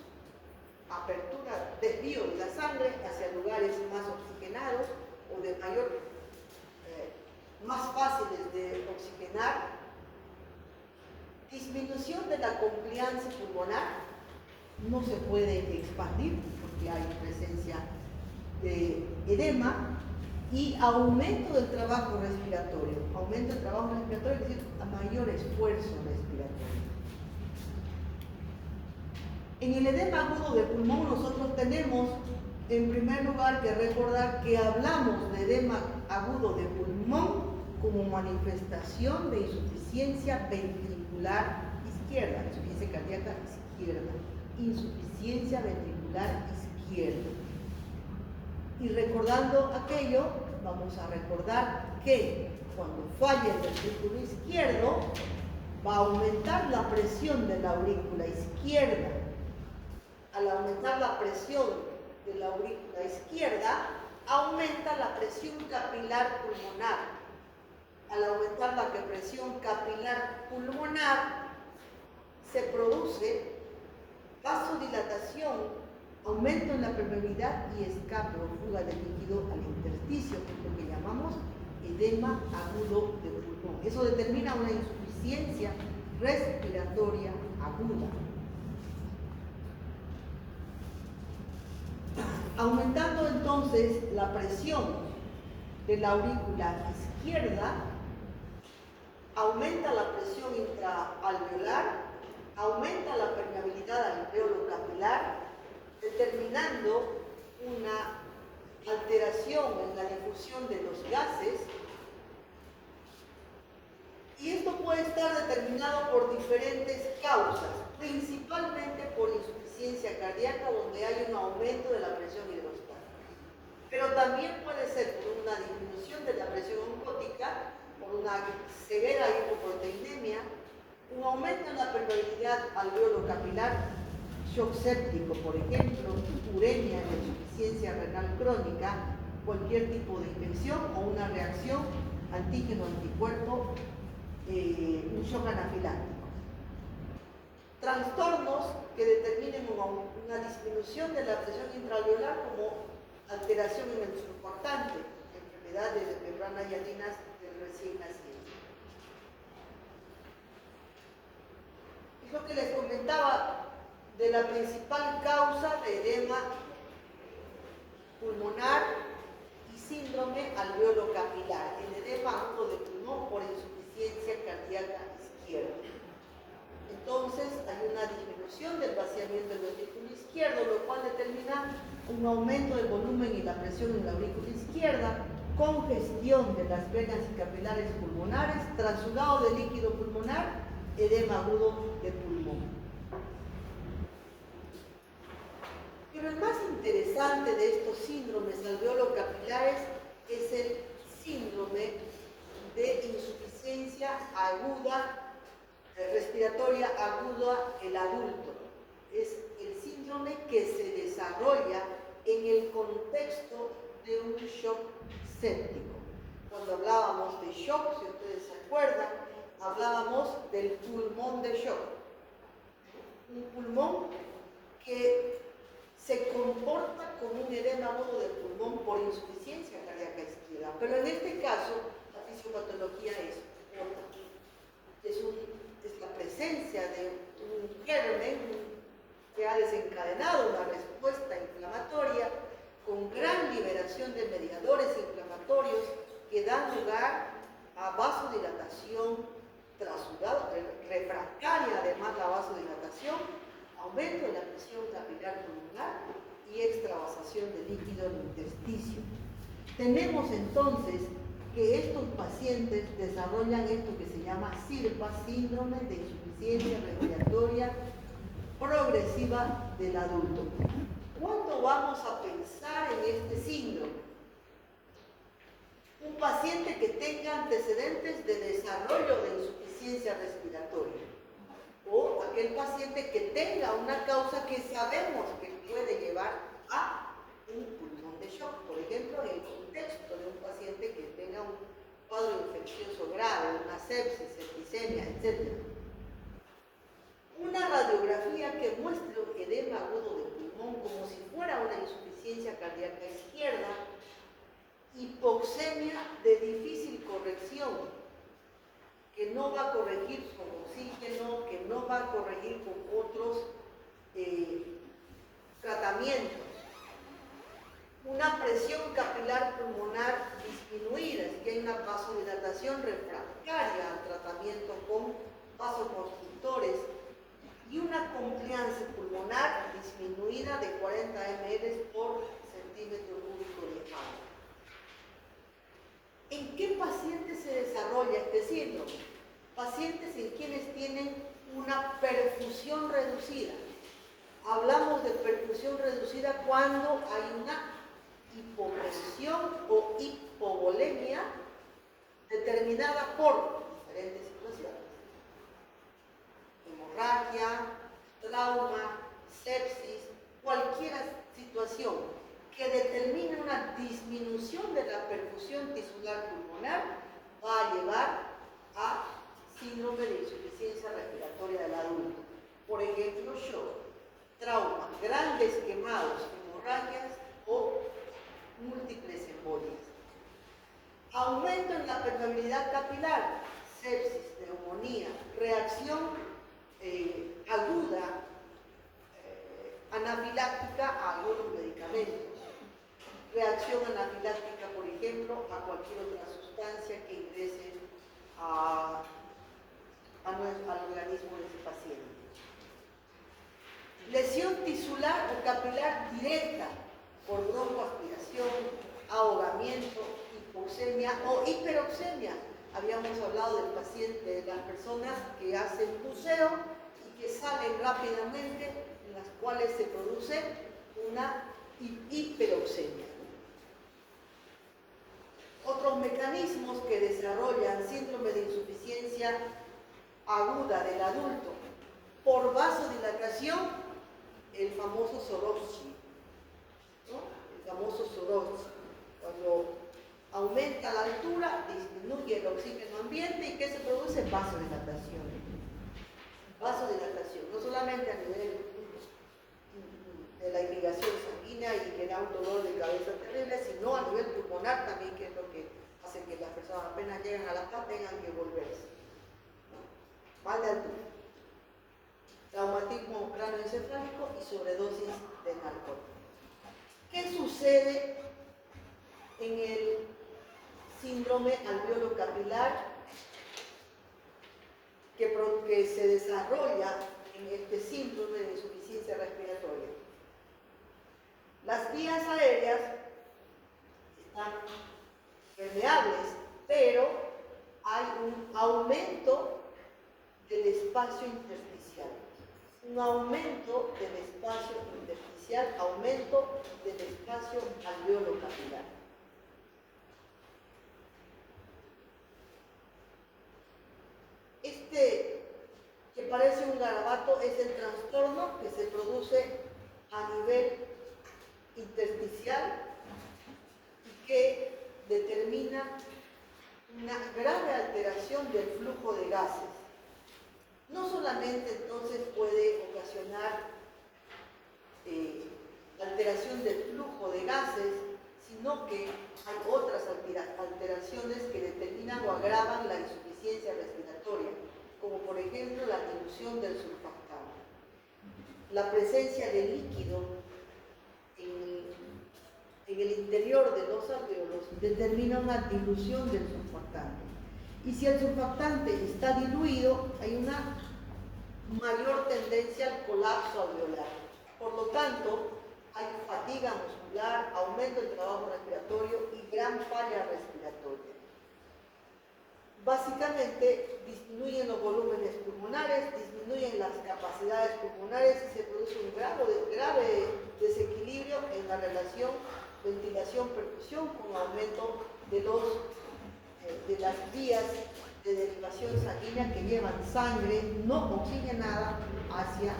apertura, desvío de la sangre hacia lugares más oxigenados o de mayor, más fáciles de oxigenar, disminución de la compliance pulmonar, no se puede expandir porque hay presencia de edema, y aumento del trabajo respiratorio. Aumento del trabajo respiratorio es decir, a mayor esfuerzo respiratorio. En el edema agudo de pulmón nosotros tenemos, en primer lugar, que recordar que hablamos de edema agudo de pulmón como manifestación de insuficiencia ventricular izquierda, insuficiencia cardíaca izquierda, insuficiencia ventricular izquierda. Y recordando aquello, vamos a recordar que cuando falla el ventrículo izquierdo, va a aumentar la presión de la aurícula izquierda. Al aumentar la presión de la aurícula izquierda, aumenta la presión capilar pulmonar. Al aumentar la presión capilar pulmonar, se produce vasodilatación, aumento en la permeabilidad y escape o fuga de líquido al intersticio, que es lo que llamamos edema agudo de pulmón. Eso determina una insuficiencia respiratoria aguda. Aumentando entonces la presión de la aurícula izquierda, aumenta la presión intraalveolar, aumenta la permeabilidad alveolo-capilar, determinando una alteración en la difusión de los gases Y esto puede estar determinado por diferentes causas, principalmente por insuficiencia cardíaca, donde hay un aumento de la presión hidrostática. Pero también puede ser por una disminución de la presión oncótica, por una severa hipoproteinemia, un aumento en la permeabilidad alveolo capilar, shock séptico, por ejemplo, uremia, insuficiencia renal crónica, cualquier tipo de infección o una reacción antígeno-anticuerpo, un shock anafiláctico. Trastornos que determinen una disminución de la presión intraalveolar como alteración en el surfactante, enfermedades de membranas hialinas del recién nacido. Es lo que les comentaba de la principal causa de edema pulmonar y síndrome alveolo capilar, el edema agudo de pulmón por insuficiencia cardíaca izquierda. Entonces hay una disminución del vaciamiento del ventrículo izquierdo, lo cual determina un aumento del volumen y la presión en la aurícula izquierda, congestión de las venas y capilares pulmonares, trasudado de líquido pulmonar, edema agudo de pulmón. Pero el más interesante de estos síndromes alveolo-capilares es el síndrome de insuficiencia aguda, respiratoria aguda el adulto. Es el síndrome que se desarrolla en el contexto de un shock séptico. Cuando hablábamos de shock, si ustedes se acuerdan, hablábamos del pulmón de shock. Un pulmón que se comporta como un edema agudo del pulmón por insuficiencia cardíaca izquierda. Pero en este caso, la fisiopatología es otra. Es la presencia de un germen que ha desencadenado una respuesta inflamatoria con gran liberación de mediadores inflamatorios que dan lugar a vasodilatación trasudada, refractaria además la vasodilatación, aumento de la presión capilar pulmonar y extravasación de líquido en el intersticio. Tenemos entonces que estos pacientes desarrollan esto que se llama SIRPA, síndrome de insuficiencia respiratoria progresiva del adulto. ¿Cuándo vamos a pensar en este síndrome? Un paciente que tenga antecedentes de desarrollo de insuficiencia respiratoria o aquel paciente que tenga una causa que sabemos que puede llevar a un pulmón de shock, por ejemplo, en el contexto de un paciente que tenga un cuadro infeccioso grave, una sepsis, septicemia, etc. Una radiografía que muestre un edema agudo de pulmón como si fuera una insuficiencia cardíaca izquierda, hipoxemia de difícil corrección, que no va a corregir con oxígeno, que no va a corregir con otros tratamientos. Una presión capilar pulmonar disminuida, es que hay una vasodilatación refractaria al tratamiento con vasoconstrictores y una compliance pulmonar disminuida de 40 ml por centímetro cúbico de agua. ¿En qué pacientes se desarrolla este síndrome? Pacientes en quienes tienen una perfusión reducida. Hablamos de perfusión reducida cuando hay una hipopresión o hipovolemia determinada por diferentes situaciones. Hemorragia, trauma, sepsis, cualquier situación que determine una disminución de la perfusión tisular pulmonar va a llevar a síndrome de insuficiencia respiratoria del adulto. Por ejemplo, shock, trauma, grandes quemados, hemorragias o múltiples embolias. Aumento en la permeabilidad capilar, sepsis, neumonía, reacción aguda anafiláctica a algunos medicamentos. Reacción anafiláctica, por ejemplo, a cualquier otra sustancia que ingrese al organismo de ese paciente. Lesión tisular o capilar directa por broncoaspiración, ahogamiento, hipoxemia o hiperoxemia. habíamos hablado del paciente, de las personas que hacen buceo y que salen rápidamente, en las cuales se produce una hiperoxemia. Otros mecanismos que desarrollan síndrome de insuficiencia aguda del adulto por vasodilatación, el famoso Soroczy, ¿no? El famoso Soroczy. Cuando aumenta la altura, disminuye el oxígeno ambiente y ¿qué se produce? Vasodilatación. Vasodilatación, no solamente a nivel de la irrigación sanguínea y que da un dolor de cabeza terrible, sino a nivel pulmonar también, que es lo que hace que las personas apenas llegan a la paz tengan que volverse. ¿No? Mal de altura. Traumatismo cráneoencefálico y sobredosis de narcóticos. ¿Qué sucede en el síndrome alveolo capilar que se desarrolla en este síndrome de insuficiencia respiratoria? Las vías aéreas están permeables, pero hay un aumento del espacio intersticial. Un aumento del espacio intersticial, aumento del espacio alveolo capilar. Este, que parece un garabato, es el trastorno que se produce a nivel intersticial y que determina una grave alteración del flujo de gases. No solamente entonces puede ocasionar alteración del flujo de gases, sino que hay otras alteraciones que determinan o agravan la insuficiencia respiratoria, como por ejemplo la dilución del surfactante. La presencia de líquido en el interior de los alveolos determina una dilución del surfactante. Y si el surfactante está diluido, hay una mayor tendencia al colapso alveolar. Por lo tanto, hay fatiga muscular, aumento del trabajo respiratorio y gran falla respiratoria. Básicamente, disminuyen los volúmenes pulmonares, disminuyen las capacidades pulmonares y se produce un grave desequilibrio en la relación ventilación-perfusión con aumento de las vías de derivación sanguínea que llevan sangre no oxigenada hacia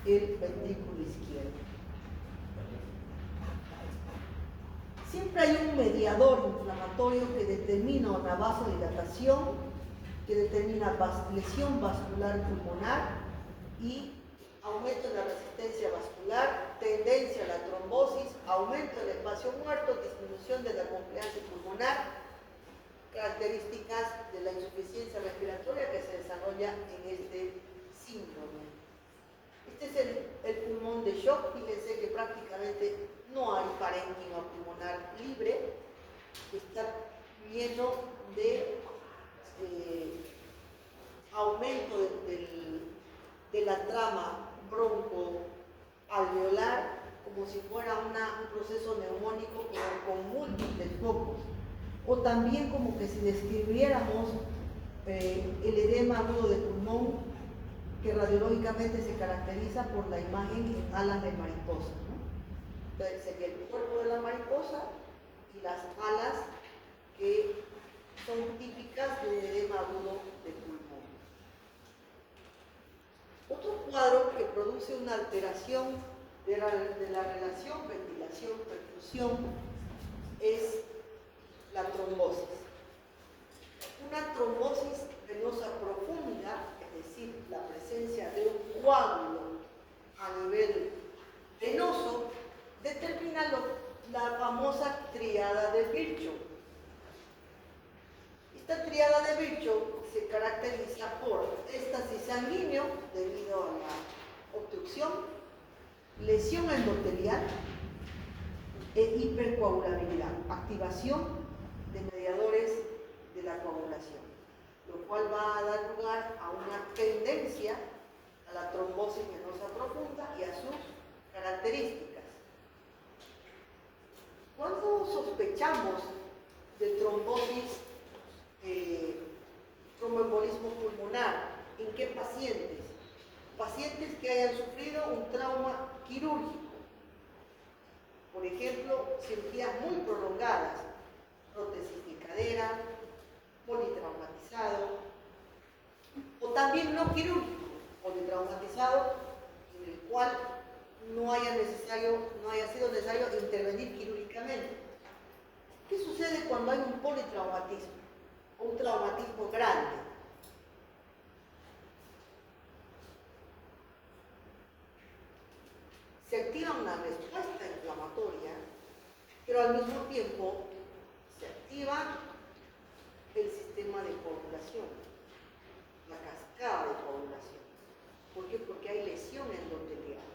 el ventrículo izquierdo. Siempre hay un mediador inflamatorio que determina una vasodilatación, que determina lesión vascular pulmonar y aumento de la resistencia vascular, tendencia a la trombosis, aumento del espacio muerto, disminución de la compliancia pulmonar, características de la insuficiencia respiratoria que se desarrolla en este síndrome. Este es el pulmón de shock. Fíjense que prácticamente no hay parénquima pulmonar libre, está lleno de aumento de la trama broncoalveolar, como si fuera un proceso neumónico con múltiples focos. O también como que si describiéramos el edema agudo de pulmón, que radiológicamente se caracteriza por la imagen en alas de mariposa, ¿no? Entonces sería el cuerpo de la mariposa y las alas que son típicas de un edema agudo de pulmón. Otro cuadro que produce una alteración de la relación ventilación-perfusión es la trombosis. Una trombosis venosa profunda, es decir, la presencia de un coágulo a nivel venoso, determina la famosa tríada de Virchow. Esta tríada de Virchow se caracteriza por éxtasis sanguíneo debido a la obstrucción, lesión endotelial e hipercoagulabilidad, activación de mediadores de la coagulación, lo cual va a dar lugar a una tendencia a la trombosis venosa profunda y a sus características. Cuando sospechamos de trombosis tromboembolismo pulmonar. ¿En qué pacientes? Pacientes que hayan sufrido un trauma quirúrgico. Por ejemplo, cirugías muy prolongadas, prótesis de cadera, politraumatizado, o también no quirúrgico, politraumatizado, en el cual no haya sido necesario intervenir quirúrgicamente. ¿Qué sucede cuando hay un politraumatismo o un traumatismo grande? Se activa una respuesta inflamatoria, pero al mismo tiempo se activa el sistema de coagulación, la cascada de coagulación. ¿Por qué? Porque hay lesión endotelial.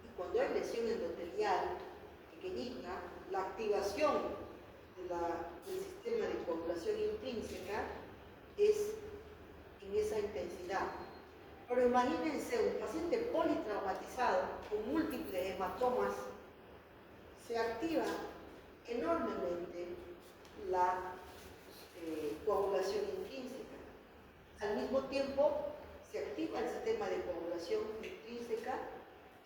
Y cuando hay lesión endotelial pequeñita, la activación del sistema de coagulación intrínseca es en esa intensidad. Pero imagínense un paciente politraumatizado con múltiples hematomas, se activa enormemente la coagulación intrínseca. Al mismo tiempo, se activa el sistema de coagulación intrínseca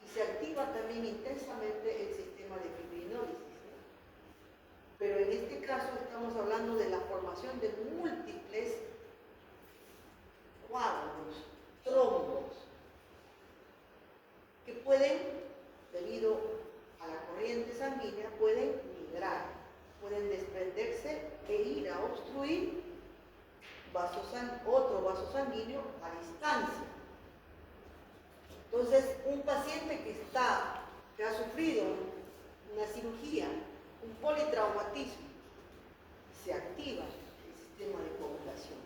y se activa también intensamente el sistema de fibrinólisis. Pero en este caso estamos hablando de la formación de múltiples coágulos, trombos, que pueden, debido a la corriente sanguínea, pueden migrar, pueden desprenderse e ir a obstruir otro vaso sanguíneo a distancia. Entonces, un paciente que ha sufrido una cirugía, un politraumatismo, se activa el sistema de coagulación.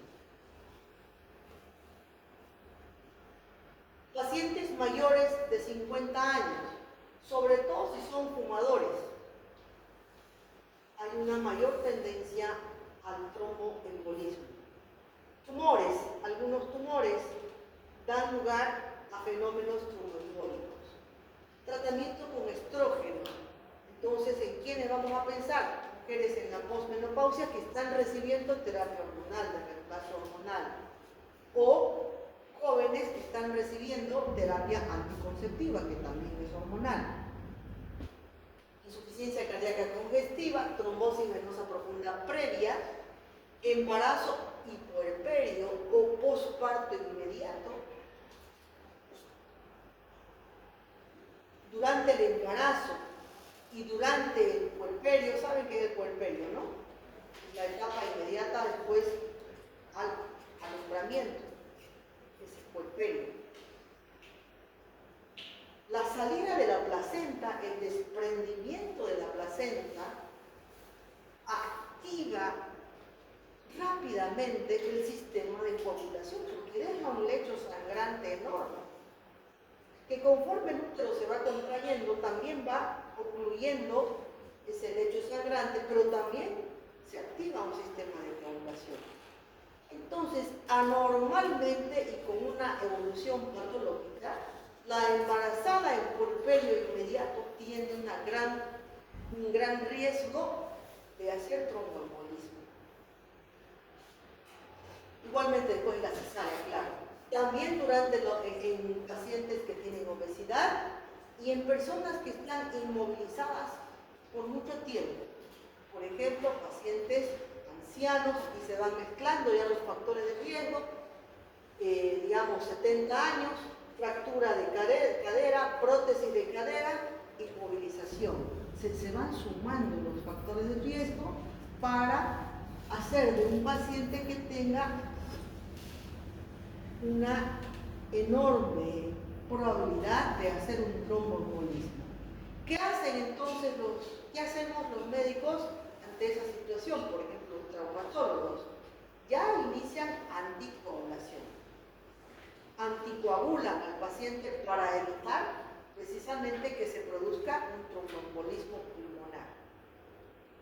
Pacientes mayores de 50 años, sobre todo si son fumadores, hay una mayor tendencia al tromboembolismo. Tumores, algunos tumores dan lugar a fenómenos tromboembólicos. Tratamiento con estrógeno. Entonces, ¿en quiénes vamos a pensar? Mujeres en la posmenopausia que están recibiendo terapia hormonal, de reemplazo hormonal, o jóvenes que están recibiendo terapia anticonceptiva, que también es hormonal. Insuficiencia cardíaca congestiva, trombosis venosa profunda previa, embarazo y puerperio o posparto inmediato. Durante el embarazo y durante el puerperio, ¿saben qué es el puerperio, no? La etapa inmediata después al alumbramiento, es el puerperio. La salida de la placenta, el desprendimiento de la placenta, activa rápidamente el sistema de coagulación, porque deja un lecho sangrante enorme, que conforme el útero se va contrayendo, también va ocluyendo ese lecho sangrante, pero también se activa un sistema de coagulación. Entonces, anormalmente y con una evolución patológica, la embarazada en puerperio inmediato tiene un gran riesgo de hacer tromboembolismo. Igualmente después la cesárea, claro. También en pacientes que tienen obesidad y en personas que están inmovilizadas por mucho tiempo. Por ejemplo, pacientes ancianos, y se van mezclando ya los factores de riesgo, digamos 70 años, fractura de cadera, prótesis de cadera, inmovilización. Se van sumando los factores de riesgo para hacer de un paciente que tenga una enorme probabilidad de hacer un tromboembolismo. ¿Qué hacemos los médicos ante esa situación? Por ejemplo, los traumatólogos ya inician anticoagulación. Anticoagulan al paciente para evitar precisamente que se produzca un tromboembolismo pulmonar.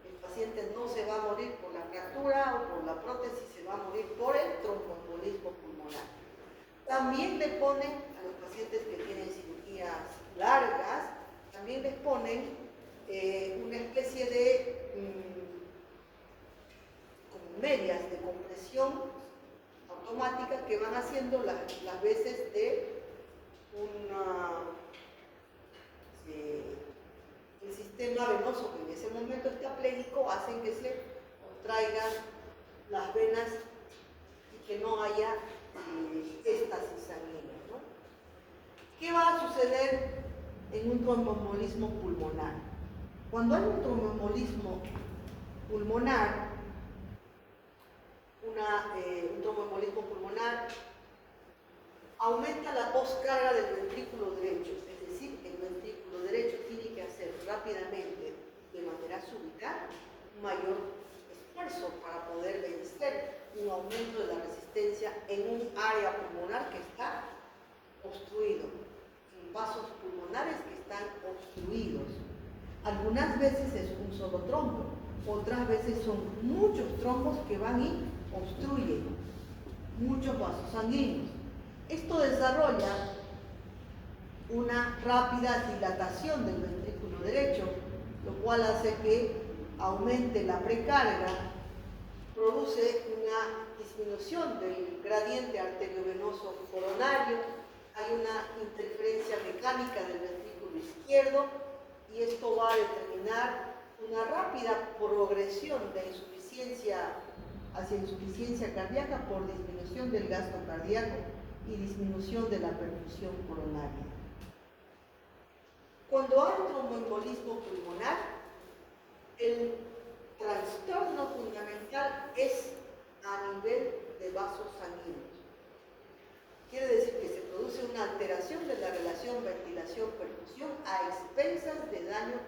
El paciente no se va a morir por la fractura o por la prótesis, se va a morir por el tromboembolismo pulmonar. También le ponen a los pacientes que tienen cirugías largas, también les ponen una especie de como medias de compresión presión automática que van haciendo las veces de el sistema venoso que en ese momento está pléjico, hacen que se contraigan las venas y que no haya éstasis sanguínea, ¿no? ¿Qué va a suceder en un tromboembolismo pulmonar? Cuando hay un tromboembolismo pulmonar, un tromboembolismo pulmonar, aumenta la poscarga del ventrículo derecho, es decir, el ventrículo derecho tiene que hacer rápidamente, de manera súbita, un mayor esfuerzo para poder vencer un aumento de la resistencia en un área pulmonar que está obstruido, en vasos pulmonares que están obstruidos. Algunas veces es un solo trombo, otras veces son muchos trombos que van y obstruyen muchos vasos sanguíneos. Esto desarrolla una rápida dilatación del ventrículo derecho, lo cual hace que aumente la precarga, produce una disminución del gradiente arteriovenoso coronario, hay una interferencia mecánica del ventrículo izquierdo y esto va a determinar una rápida progresión de insuficiencia hacia insuficiencia cardíaca por disminución del gasto cardíaco y disminución de la perfusión coronaria. Cuando hay tromboembolismo pulmonar, el trastorno fundamental es a nivel de vasos sanguíneos. Quiere decir que se produce una alteración de la relación ventilación-perfusión a expensas de daño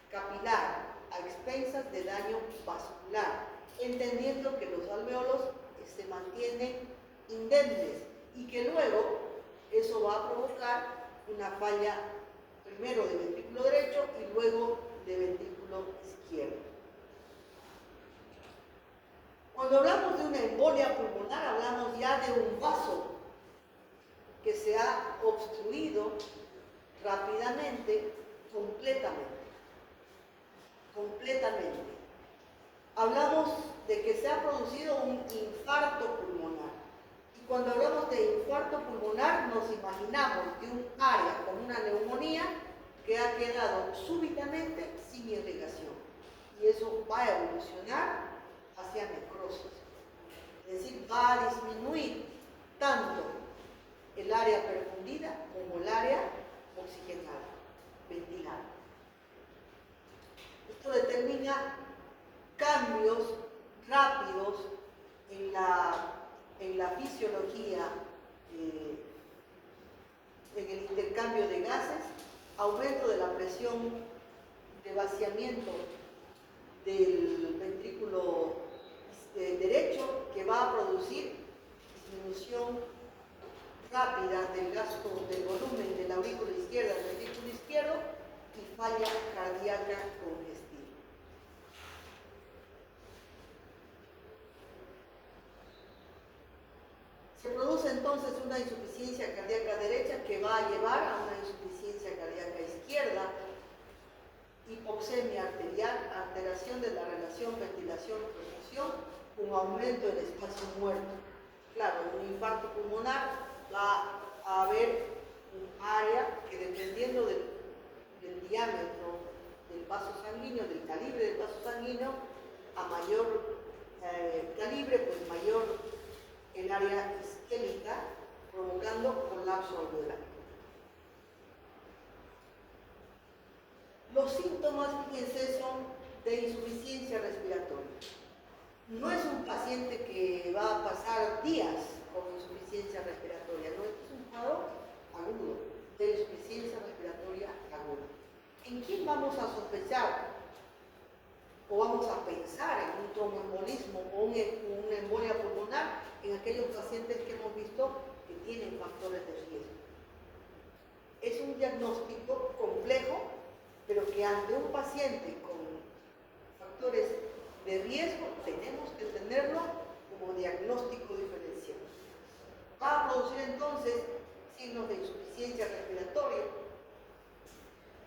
capilar, a expensas de daño vascular, entendiendo que los alveolos se mantienen indemnes y que luego eso va a provocar una falla primero de ventrículo derecho y luego de ventrículo izquierdo. Cuando hablamos de una embolia pulmonar, hablamos ya de un vaso que se ha obstruido rápidamente, completamente. Hablamos de que se ha producido un infarto pulmonar. Y cuando hablamos de infarto pulmonar, nos imaginamos de un área con una neumonía que ha quedado súbitamente sin irrigación. Y eso va a evolucionar hacia necrosis. Es decir, va a disminuir tanto el área perfundida como el área oxigenada, ventilada. Esto determina cambios rápidos en la fisiología, en el intercambio de gases, aumento de la presión de vaciamiento del ventrículo derecho, que va a producir disminución rápida del gasto del volumen de la aurícula izquierda al ventrículo izquierdo y falla cardíaca congestiva. Se produce entonces una insuficiencia cardíaca derecha que va a llevar a una insuficiencia cardíaca izquierda, hipoxemia arterial, alteración de la relación ventilación-perfusión, un aumento del espacio muerto. Claro, en un infarto pulmonar va a haber un área que, dependiendo del diámetro del vaso sanguíneo, del calibre del vaso sanguíneo, a mayor calibre, pues mayor el área isquémica, provocando colapso alveolar. Los síntomas, fíjense, son de insuficiencia respiratoria. No es un paciente que va a pasar días con insuficiencia respiratoria, no, es un cuadro agudo de insuficiencia respiratoria aguda. ¿En quién vamos a sospechar o vamos a pensar en un tromboembolismo o una embolia pulmonar? En aquellos pacientes que hemos visto que tienen factores de riesgo. Es un diagnóstico complejo, pero que ante un paciente con factores de riesgo tenemos que tenerlo como diagnóstico diferencial. Va a producir entonces signos de insuficiencia respiratoria,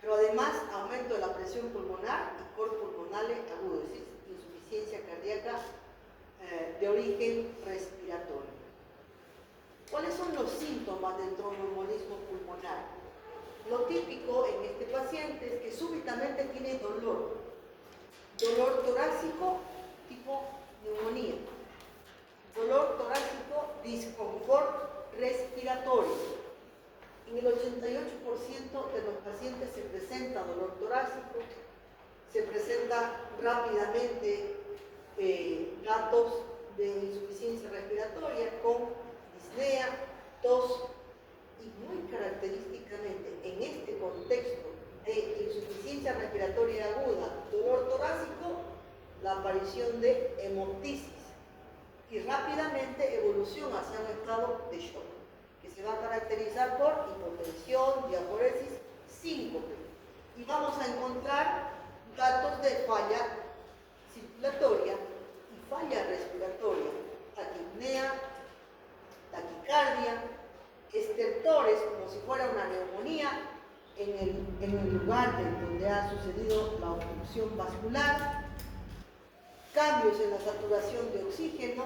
pero además aumento de la presión pulmonar y cor pulmonale agudo, es decir, insuficiencia cardíaca origen respiratorio. ¿Cuáles son los síntomas del tromboembolismo pulmonar? Lo típico en este paciente es que súbitamente tiene dolor torácico tipo neumonía, dolor torácico, disconfort respiratorio. En el 88% de los pacientes se presenta dolor torácico, se presenta rápidamente datos de insuficiencia respiratoria con disnea, tos y muy característicamente en este contexto de insuficiencia respiratoria aguda, dolor torácico, la aparición de hemoptisis y rápidamente evolución hacia un estado de shock, que se va a caracterizar por hipotensión, diaforesis, síncope. Y vamos a encontrar datos de falla circulatoria y falla respiratoria, taquipnea, taquicardia, estertores como si fuera una neumonía en el lugar donde ha sucedido la obstrucción vascular, cambios en la saturación de oxígeno,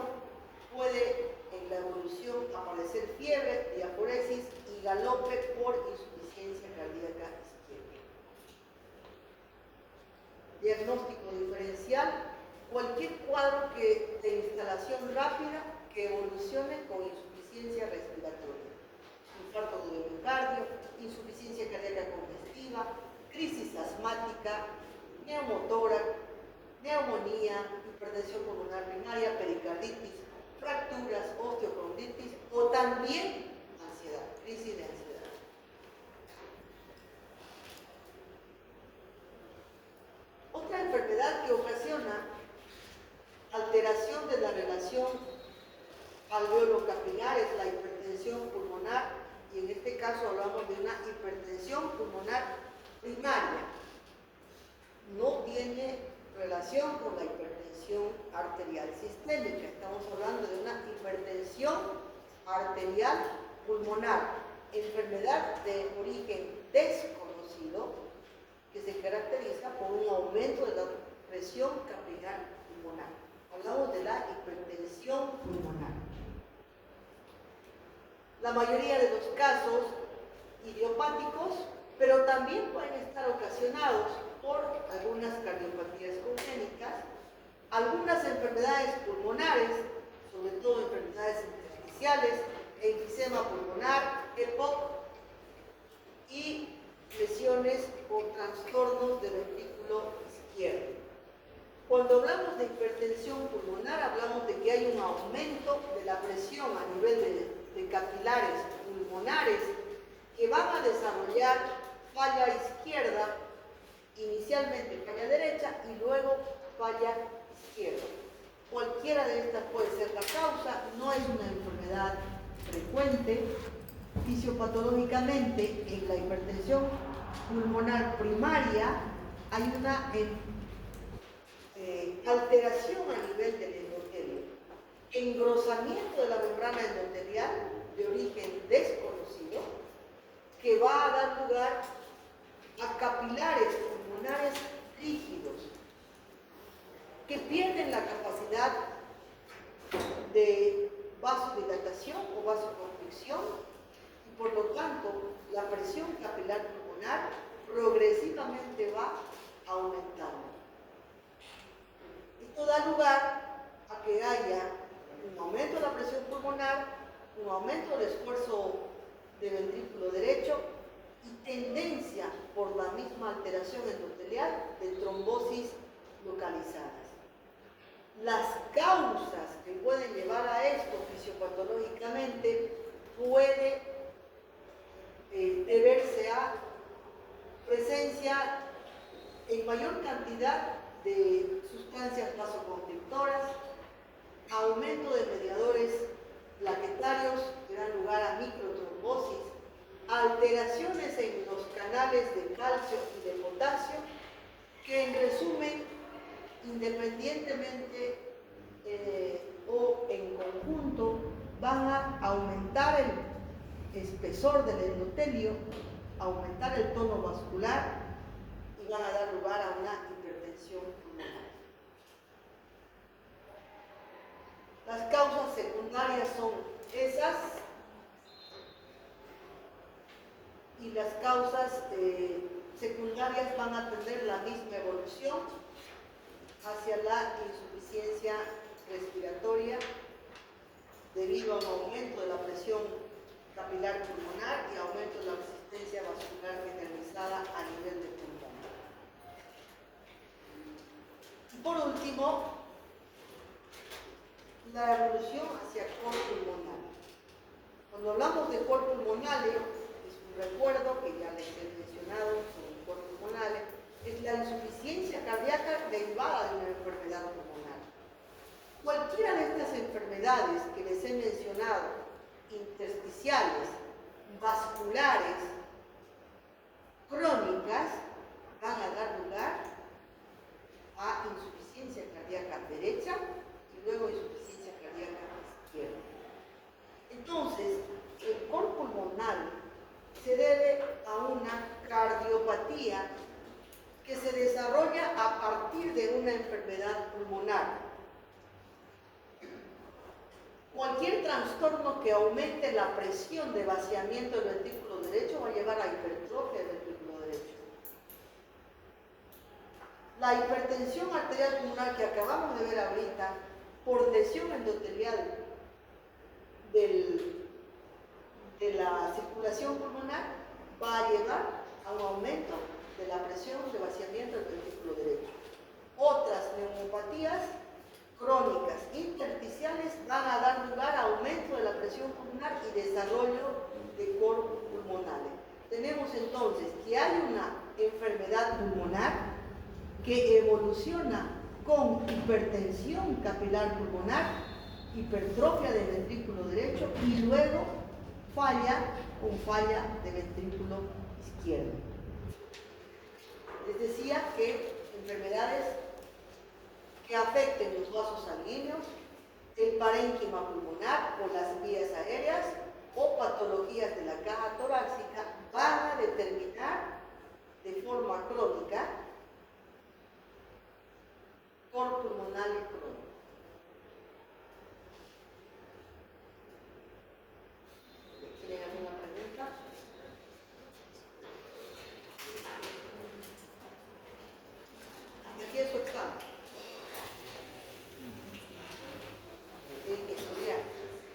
puede en la evolución aparecer fiebre, diaforesis y galope por insuficiencia cardíaca izquierda. Diagnóstico diferencial: cualquier cuadro de instalación rápida que evolucione con insuficiencia respiratoria, infarto de miocardio, insuficiencia cardíaca congestiva, crisis asmática, neumotórax, neumonía, hipertensión pulmonar primaria, pericarditis, fracturas, osteocondritis o también ansiedad, crisis de ansiedad. Otra enfermedad que ocasiona alteración de la relación alveolo-capilar es la hipertensión pulmonar, y en este caso hablamos de una hipertensión pulmonar primaria. No tiene relación con la hipertensión arterial sistémica, estamos hablando de una hipertensión arterial pulmonar, enfermedad de origen desconocido que se caracteriza por un aumento de la presión capilar pulmonar. Hablamos de la hipertensión pulmonar. La mayoría de los casos idiopáticos, pero también pueden estar ocasionados por algunas cardiopatías congénitas, algunas enfermedades pulmonares, sobre todo enfermedades intersticiales, enfisema pulmonar, EPOC y lesiones o trastornos del ventrículo izquierdo. Cuando hablamos de hipertensión pulmonar, hablamos de que hay un aumento de la presión a nivel de capilares pulmonares que van a desarrollar falla izquierda, inicialmente falla derecha y luego falla izquierda. Cualquiera de estas puede ser la causa, no es una enfermedad frecuente. Fisiopatológicamente, en la hipertensión pulmonar primaria hay una alteración a nivel del endotelio, engrosamiento de la membrana endotelial de origen desconocido, que va a dar lugar a capilares pulmonares rígidos que pierden la capacidad de vasodilatación o vasoconstricción y por lo tanto la presión capilar pulmonar progresivamente va aumentando. Esto da lugar a que haya un aumento de la presión pulmonar, un aumento del esfuerzo de ventrículo derecho y tendencia por la misma alteración endotelial de trombosis localizadas. Las causas que pueden llevar a esto fisiopatológicamente puede deberse a presencia en mayor cantidad de sustancias vasoconstrictoras, aumento de mediadores plaquetarios que dan lugar a microtrombosis, alteraciones en los canales de calcio y de potasio, que en resumen, independientemente o en conjunto, van a aumentar el espesor del endotelio, aumentar el tono vascular y van a dar lugar a una hipertensión pulmonar. Las primarias son esas y las causas secundarias van a tener la misma evolución hacia la insuficiencia respiratoria debido a un aumento de la presión capilar pulmonar y aumento de la resistencia vascular generalizada a nivel de pulmón. Y por último, la evolución hacia cor pulmonar. Cuando hablamos de cor pulmonar, es un recuerdo que ya les he mencionado sobre el cor pulmonar, es la insuficiencia cardíaca derivada de una enfermedad pulmonar. Cualquiera de estas enfermedades que les he mencionado, intersticiales, vasculares, crónicas, van a dar lugar a insuficiencia cardíaca derecha y luego insuficiencia cardíaca izquierda. Entonces, el cor pulmonar se debe a una cardiopatía que se desarrolla a partir de una enfermedad pulmonar. Cualquier trastorno que aumente la presión de vaciamiento del ventrículo derecho va a llevar a hipertrofia del ventrículo derecho. La hipertensión arterial pulmonar que acabamos de ver ahorita, por lesión endotelial de la circulación pulmonar, va a llevar a un aumento de la presión de vaciamiento del ventrículo derecho. Otras neumopatías crónicas intersticiales van a dar lugar a aumento de la presión pulmonar y desarrollo de cor pulmonar. Tenemos entonces que hay una enfermedad pulmonar que evoluciona con hipertensión capilar pulmonar, hipertrofia del ventrículo derecho y luego falla con falla de ventrículo izquierdo. Les decía que enfermedades que afecten los vasos sanguíneos, el parénquima pulmonar o las vías aéreas o patologías de la caja torácica van a determinar de forma crónica cor pulmonar y crónica.